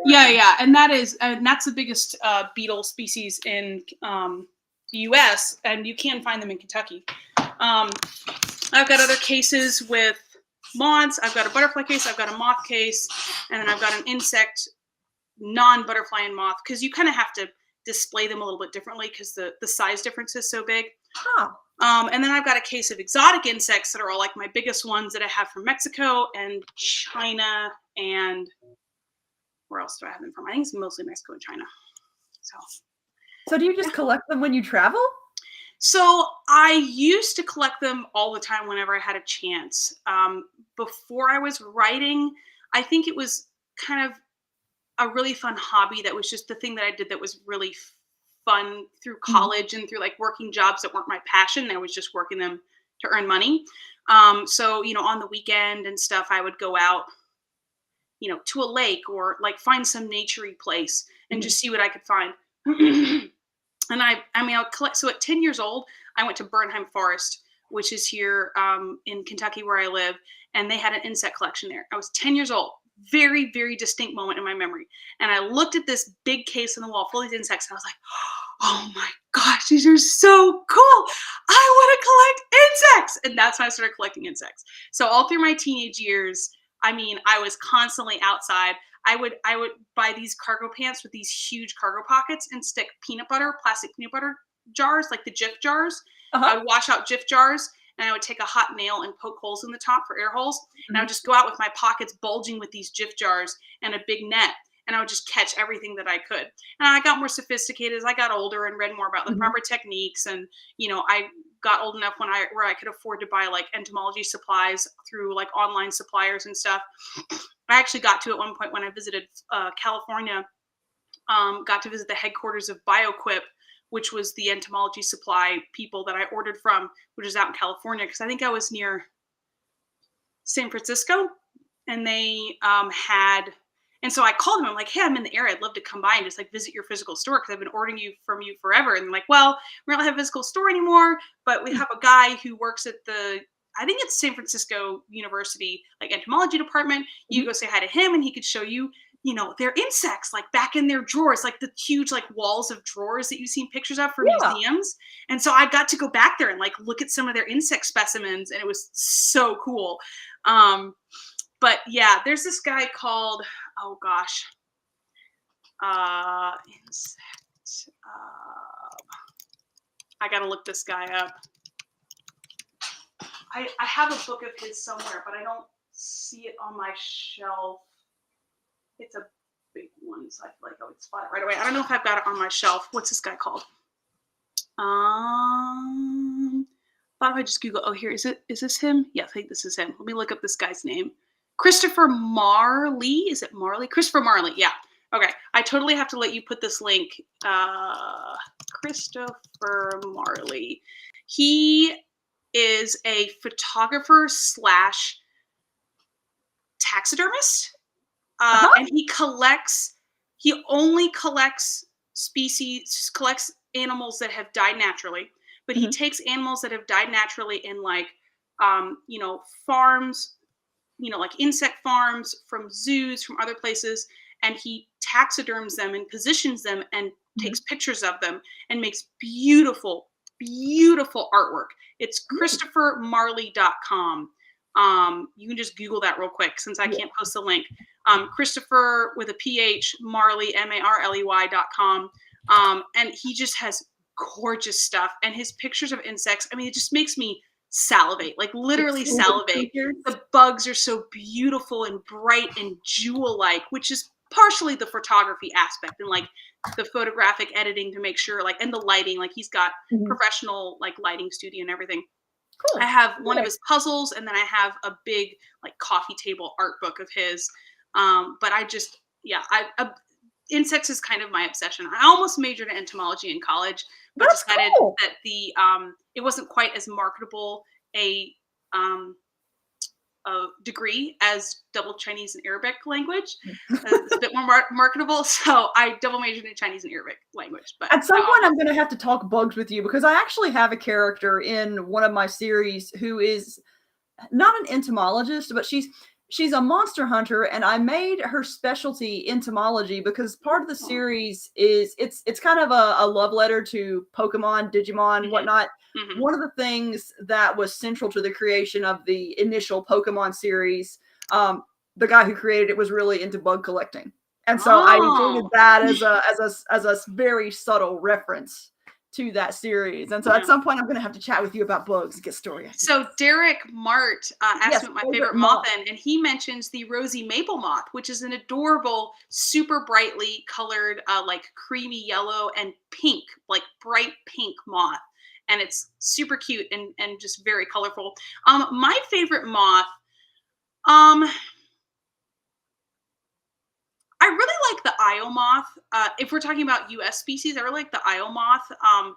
Yeah. And that's the biggest beetle species in the U.S. and you can find them in Kentucky. I've got other cases with moths. I've got a butterfly case. I've got a moth case, and then I've got an insect, non-butterfly and moth, because you kind of have to display them a little bit differently because the size difference is so big.
Huh.
And then I've got a case of exotic insects that are all like my biggest ones that I have from Mexico and China, and where else do I have them from? I think it's mostly Mexico and China. So
So do you just collect them when you travel?
So I used to collect them all the time whenever I had a chance. Before I was writing, I think it was kind of a really fun hobby that was just the thing that I did that was really fun through college and through like working jobs that weren't my passion. I was just working them to earn money. So, you know, on the weekend and stuff, I would go out, you know, to a lake or like find some naturey place and just see what I could find. And I'll collect. So at 10 years old, I went to Bernheim Forest, which is here in Kentucky where I live. And they had an insect collection there. I was 10 years old. Very, very distinct moment in my memory. And I looked at this big case on the wall full of these insects. And I was like, oh my gosh, these are so cool. I want to collect insects. And that's when I started collecting insects. So all through my teenage years, I mean, I was constantly outside. I would buy these cargo pants with these huge cargo pockets and stick plastic peanut butter jars, like the Jif jars. I would wash out Jif jars and I would take a hot nail and poke holes in the top for air holes. And I would just go out with my pockets bulging with these Jif jars and a big net. And I would just catch everything that I could. And I got more sophisticated as I got older and read more about the proper techniques. And, you know, I got old enough where I could afford to buy like entomology supplies through like online suppliers and stuff. I actually got to at one point when I visited California, got to visit the headquarters of BioQuip, which was the entomology supply people that I ordered from, which is out in California. Because I think I was near San Francisco, and they and so I called them. I'm like, hey, I'm in the area. I'd love to come by and just like visit your physical store because I've been ordering from you forever. And they're like, well, we don't have a physical store anymore, but we have a guy who works at I think it's San Francisco University, like entomology department. You go say hi to him and he could show you, you know, their insects like back in their drawers, like the huge like walls of drawers that you've seen pictures of for museums. And so I got to go back there and like look at some of their insect specimens, and it was so cool. But yeah, there's this guy called, oh gosh, insect. I gotta look this guy up. I have a book of his somewhere, but I don't see it on my shelf. It's a big one, so I feel like I would spot it right away. I don't know if I've got it on my shelf. What's this guy called? Thought if I just Google. Oh, here is it. Is this him? Yeah, I think this is him. Let me look up this guy's name. Christopher Marley. Is it Marley? Christopher Marley. Yeah. Okay. I totally have to let you put this link. Christopher Marley. He is a photographer / taxidermist. And he only collects animals that have died naturally, but he takes animals that have died naturally in like, you know, farms, you know, like insect farms, from zoos, from other places, and he taxiderms them and positions them and takes pictures of them and makes beautiful, beautiful artwork. It's ChristopherMarley.com. You can just Google that real quick since I can't post the link. Christopher with a PH, Marley, MARLEY.com. And he just has gorgeous stuff. And his pictures of insects, I mean, it just makes me salivate, like literally salivate. The bugs are so beautiful and bright and jewel-like, which is partially the photography aspect and like the photographic editing to make sure, like, and the lighting, like he's got professional like lighting studio and everything. Cool. I have one of his puzzles, and then I have a big like coffee table art book of his. But I just, insects is kind of my obsession. I almost majored in entomology in college, but decided that it wasn't quite as marketable a degree as double Chinese and Arabic language. It's a bit more marketable, so I double majored in Chinese and Arabic language. But
at some point, I'm going to have to talk bugs with you, because I actually have a character in one of my series who is not an entomologist, but she's a monster hunter, and I made her specialty entomology because part of the series is it's kind of a love letter to Pokemon, Digimon, whatnot. One of the things that was central to the creation of the initial Pokemon series, the guy who created it was really into bug collecting, and so I included that as a very subtle reference to that series. And so at some point I'm going to have to chat with you about books and get story ideas.
So Derek Mart asked me what my favorite moth is, and he mentions the rosy maple moth, which is an adorable, super brightly colored, like creamy yellow and pink, like bright pink moth. And it's super cute and just very colorful. My favorite moth, I really like the Isle moth. If we're talking about U.S. species, I really like the Isle moth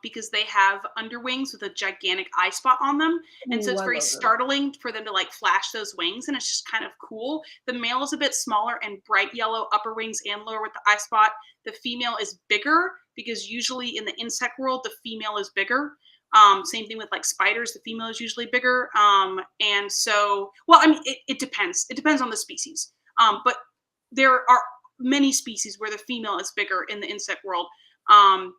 because they have underwings with a gigantic eye spot on them. And so it's very startling for them to like flash those wings, and it's just kind of cool. The male is a bit smaller and bright yellow upper wings and lower with the eye spot. The female is bigger because usually in the insect world, the female is bigger. Same thing with like spiders, the female is usually bigger. And so, well, I mean, it depends. It depends on the species. But there are many species where the female is bigger in the insect world. And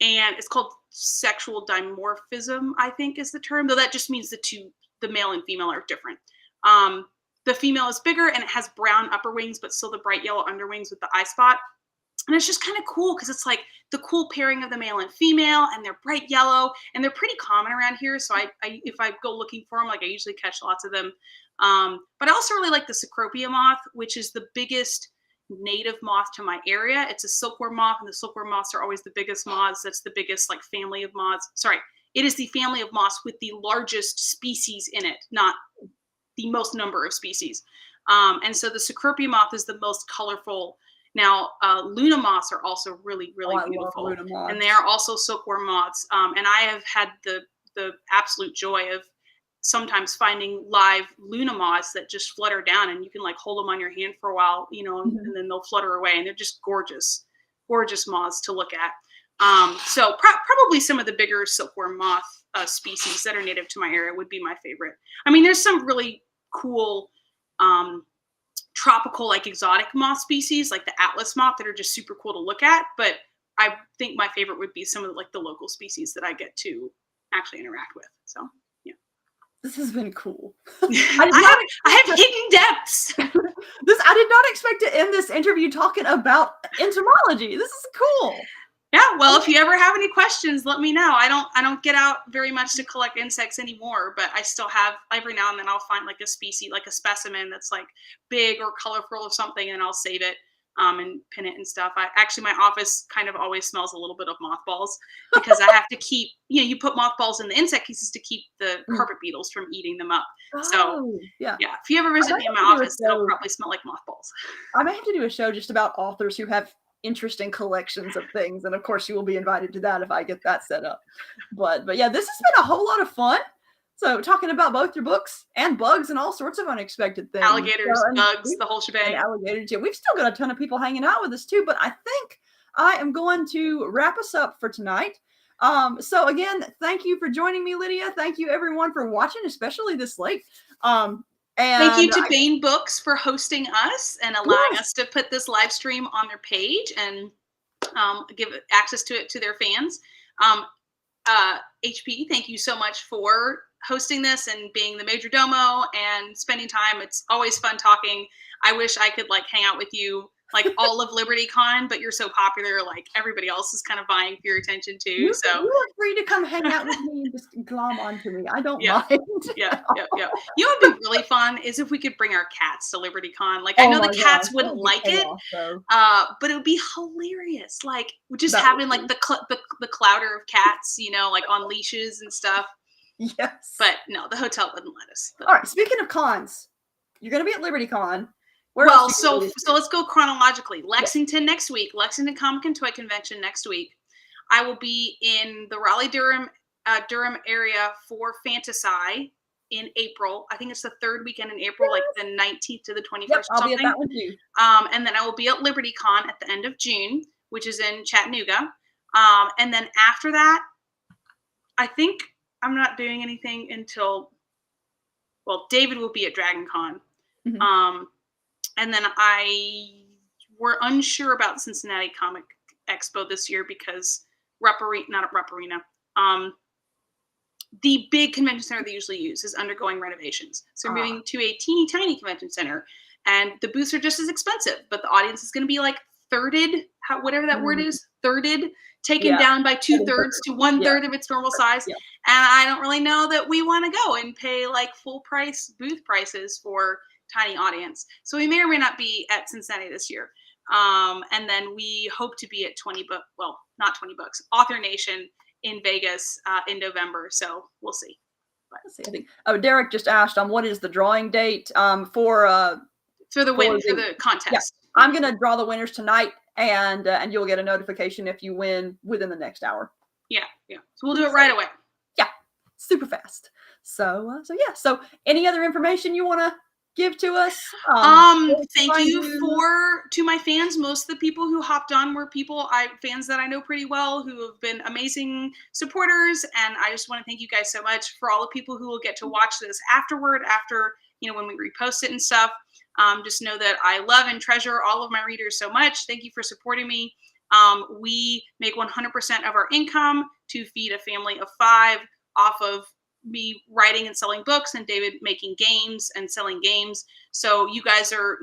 it's called sexual dimorphism, I think is the term, though that just means the male and female are different. The female is bigger and it has brown upper wings, but still the bright yellow underwings with the eye spot. And it's just kind of cool because it's like the cool pairing of the male and female, and they're bright yellow, and they're pretty common around here. So if I go looking for them, like I usually catch lots of them. But I also really like the Cecropia moth, which is the biggest native moth to my area. It's a silkworm moth, and the silkworm moths are always the biggest moths. That's the biggest like family of moths. Sorry, it is the family of moths with the largest species in it, not the most number of species. And so the Cecropia moth is the most colorful. Now, Luna moths are also really, really beautiful, and they are also silkworm moths. And I have had the absolute joy of sometimes finding live Luna moths that just flutter down, and you can like hold them on your hand for a while, you know, and then they'll flutter away, and they're just gorgeous, gorgeous moths to look at. So probably some of the bigger silkworm moth species that are native to my area would be my favorite. I mean, there's some really cool tropical, like exotic moth species, like the Atlas moth, that are just super cool to look at. But I think my favorite would be some of the local species that I get to actually interact with. So.
This has been cool.
I have hidden depths.
I did not expect to end this interview talking about entomology. This is cool.
Yeah, well, if you ever have any questions, let me know. I don't get out very much to collect insects anymore, but I still have, every now and then I'll find like a species, like a specimen that's like big or colorful or something, and I'll save it and pin it and stuff. My office kind of always smells a little bit of mothballs because I have to keep, you put mothballs in the insect cases to keep the carpet beetles from eating them up. So yeah, if you ever visit me in my office, it'll probably smell like mothballs.
I may have to do a show just about authors who have interesting collections of things, and of course you will be invited to that if I get that set up. But yeah, this has been a whole lot of fun. So talking about both your books and bugs and all sorts of unexpected things.
Alligators, bugs, the whole shebang.
And alligators, yeah. We've still got a ton of people hanging out with us too, but I think I am going to wrap us up for tonight. So again, thank you for joining me, Lydia. Thank you everyone for watching, especially this late. And
thank you to Baen Books for hosting us and allowing us to put this live stream on their page and give access to it to their fans. HP, thank you so much for hosting this and being the major domo and spending time. It's always fun talking. I wish I could like hang out with you like all of LibertyCon, but you're so popular, like everybody else is kind of vying for your attention too. You are
free to come hang out with me and just glom onto me. I don't mind.
Yeah. You know what would be really fun is if we could bring our cats to LibertyCon. Like I know the cats wouldn't like it, but it would be hilarious. Like just having like the clouder of cats, like on leashes and stuff.
Yes.
But no, the hotel wouldn't let us.
All right. Speaking of cons, you're going to be at LibertyCon.
So let's go chronologically. Lexington next week. Lexington Comic and Toy Convention next week. I will be in the Raleigh-Durham area for Fantasy in April. I think it's the third weekend in April, like the 19th to the 21st or something.
I'll be at that one too.
And then I will be at LibertyCon at the end of June, which is in Chattanooga. And then after that, I think I'm not doing anything until, David will be at DragonCon. Mm-hmm. And then we're unsure about Cincinnati Comic Expo this year because the big convention center they usually use is undergoing renovations. So we're moving to a teeny tiny convention center, and the booths are just as expensive, but the audience is going to be like thirded, whatever that word is, thirded taken down by 2/3 to 1/3 of its normal size. And I don't really know that we want to go and pay like full price booth prices for tiny audience. So we may or may not be at Cincinnati this year. And then we hope to be at 20 book, well, not 20 books, Author Nation in Vegas in November. So we'll see.
Let's see. I think Derek just asked what is the drawing date for
the contest.
Yeah, I'm gonna draw the winners tonight, and you'll get a notification if you win within the next hour.
Yeah. So we'll do it right away.
Yeah, super fast. So any other information you want to give to us?
Thank you to my fans. Most of the people who hopped on were fans that I know pretty well, who have been amazing supporters. And I just want to thank you guys so much for all the people who will get to watch this afterward, after, when we repost it and stuff. Just know that I love and treasure all of my readers so much. Thank you for supporting me. We make 100% of our income to feed a family of 5 off of me writing and selling books, and David making games and selling games. So you guys are,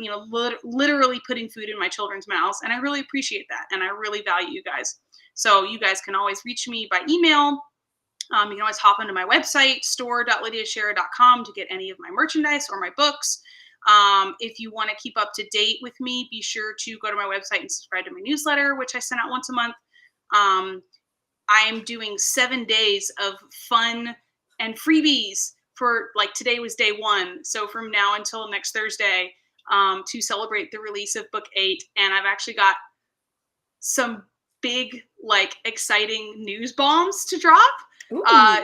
literally putting food in my children's mouths, and I really appreciate that, and I really value you guys. So you guys can always reach me by email. You can always hop onto my website, store.lydiasherrer.com, to get any of my merchandise or my books. If you want to keep up to date with me, be sure to go to my website and subscribe to my newsletter, which I send out once a month. I am doing 7 days of fun and freebies for, like, today was day 1. So from now until next Thursday, to celebrate the release of book 8. And I've actually got some big, exciting news bombs to drop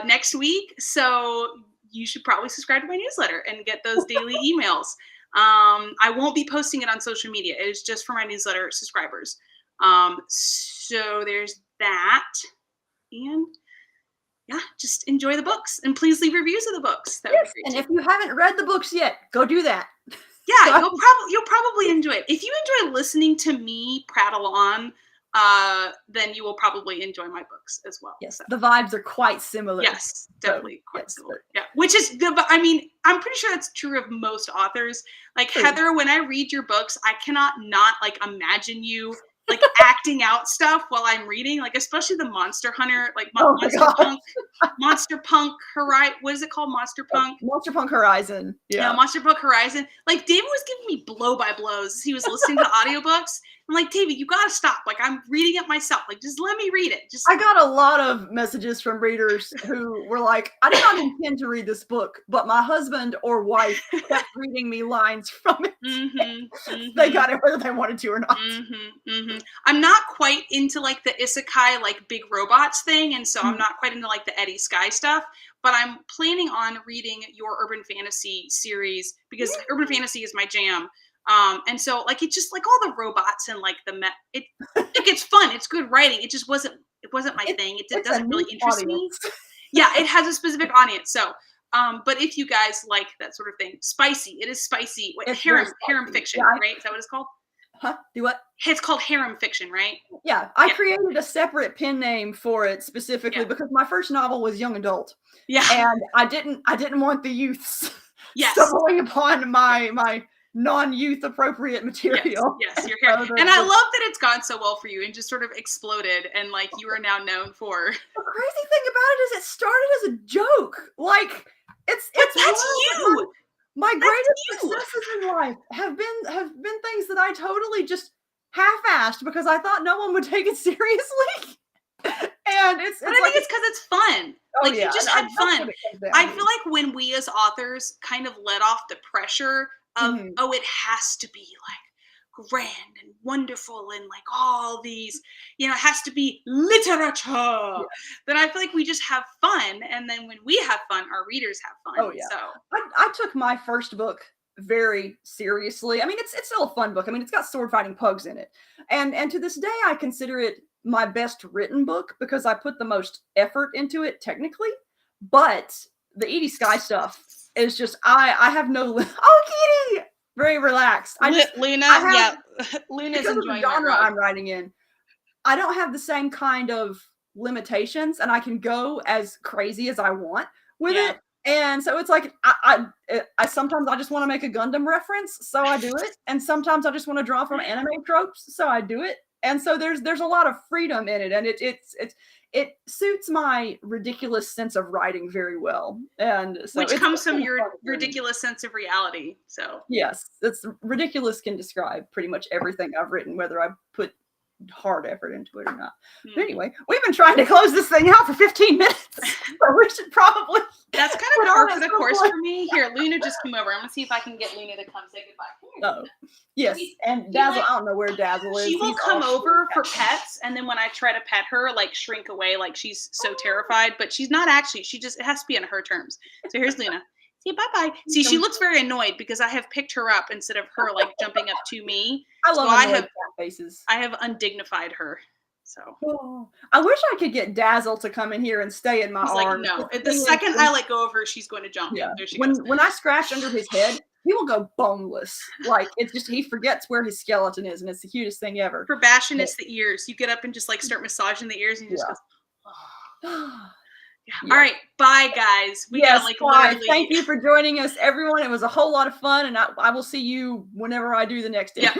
next week. So you should probably subscribe to my newsletter and get those daily emails. I won't be posting it on social media. It is just for my newsletter subscribers. So there's that. And just enjoy the books, and please leave reviews of the books. That would be great.
And if you haven't read the books yet, go do that.
Yeah, you'll probably enjoy it. If you enjoy listening to me prattle on, then you will probably enjoy my books as well.
Yes, the vibes are quite similar.
Yes, definitely quite similar. Yeah, which is good. But I mean, I'm pretty sure that's true of most authors. Like Heather, when I read your books, I cannot not imagine you acting out stuff while I'm reading, especially the Monster Hunter, Monster Punk Horizon. What is it called? Monster Punk
Horizon. Yeah,
Monster Punk Horizon. David was giving me blow by blows. He was listening to audiobooks. I'm like, David, you gotta stop. I'm reading it myself. Just let me read it.
I got a lot of messages from readers who were like, I did not intend to read this book, but my husband or wife kept reading me lines from it. They got it whether they wanted to or not.
I'm not quite into the isekai, big robots thing, and so I'm not quite into the Eddie Skye stuff. But I'm planning on reading your urban fantasy series, because urban fantasy is my jam. And so it's just all the robots and it gets fun. It's good writing. It just wasn't my thing. It doesn't really interest me. Yeah, it has a specific audience. So, but if you guys like that sort of thing, spicy. It is spicy. Harem fiction, right? Is that what it's called?
Huh? Do what?
It's called harem fiction, right?
Yeah, I created a separate pen name for it specifically because my first novel was young adult. Yeah, and I didn't want the youths stumbling upon my non-youth appropriate material.
Yes, your hair. And I love that it's gone so well for you and just sort of exploded, and you are now known for.
The crazy thing about it is it started as a joke. It's
that's you.
My greatest successes in life have been things that I totally just half-assed because I thought no one would take it seriously. And I
think it's because it's fun. You just had fun. I feel like when we as authors kind of let off the pressure of, it has to be grand and wonderful and all these, it has to be literature. Then I feel like we just have fun, and then when we have fun, our readers have fun. So
I took my first book very seriously. I mean, it's still a fun book. I mean, it's got sword fighting pugs in it, and to this day, I consider it my best written book because I put the most effort into it technically. But the Edie Skye stuff is just I have no. Oh, Kitty. Very relaxed. Luna's enjoying the genre I'm writing in. I don't have the same kind of limitations, and I can go as crazy as I want with it. And so it's I sometimes I just want to make a Gundam reference, so I do it. And sometimes I just want to draw from anime tropes, so I do it. And so there's a lot of freedom in it, and it suits my ridiculous sense of writing very well. And so
which comes from your ridiculous sense of reality. So
yes, it's ridiculous can describe pretty much everything I've written, whether I put hard effort into it or not. But anyway, we've been trying to close this thing out for 15 minutes. So we should probably.
That's kind of par for the course for me. Here, Luna just came over. I'm gonna see if I can get Luna to come say goodbye.
Oh, yes. And Dazzle, I don't know where Dazzle is.
She will come over for pets, and then when I try to pet her, like shrink away, like she's so terrified. But she's not actually. She just, it has to be on her terms. So here's Luna. See, bye-bye. See, she looks very annoyed because I have picked her up instead of her like jumping up to me.
I love cat faces.
I have undignified her. So
I wish I could get Dazzle to come in here and stay in my arms.
Like, no, the second I let go of her, she's going to jump.
Yeah.
There she goes.
When I scratch under his head, he will go boneless. Like, it's just, he forgets where his skeleton is, and it's the cutest thing ever.
For Bastian, it's the ears. You get up and just like start massaging the ears, and he just goes, oh. Yeah. All right, bye guys. We got like literally.
Thank you for joining us, everyone. It was a whole lot of fun, and I will see you whenever I do the next.
Yep.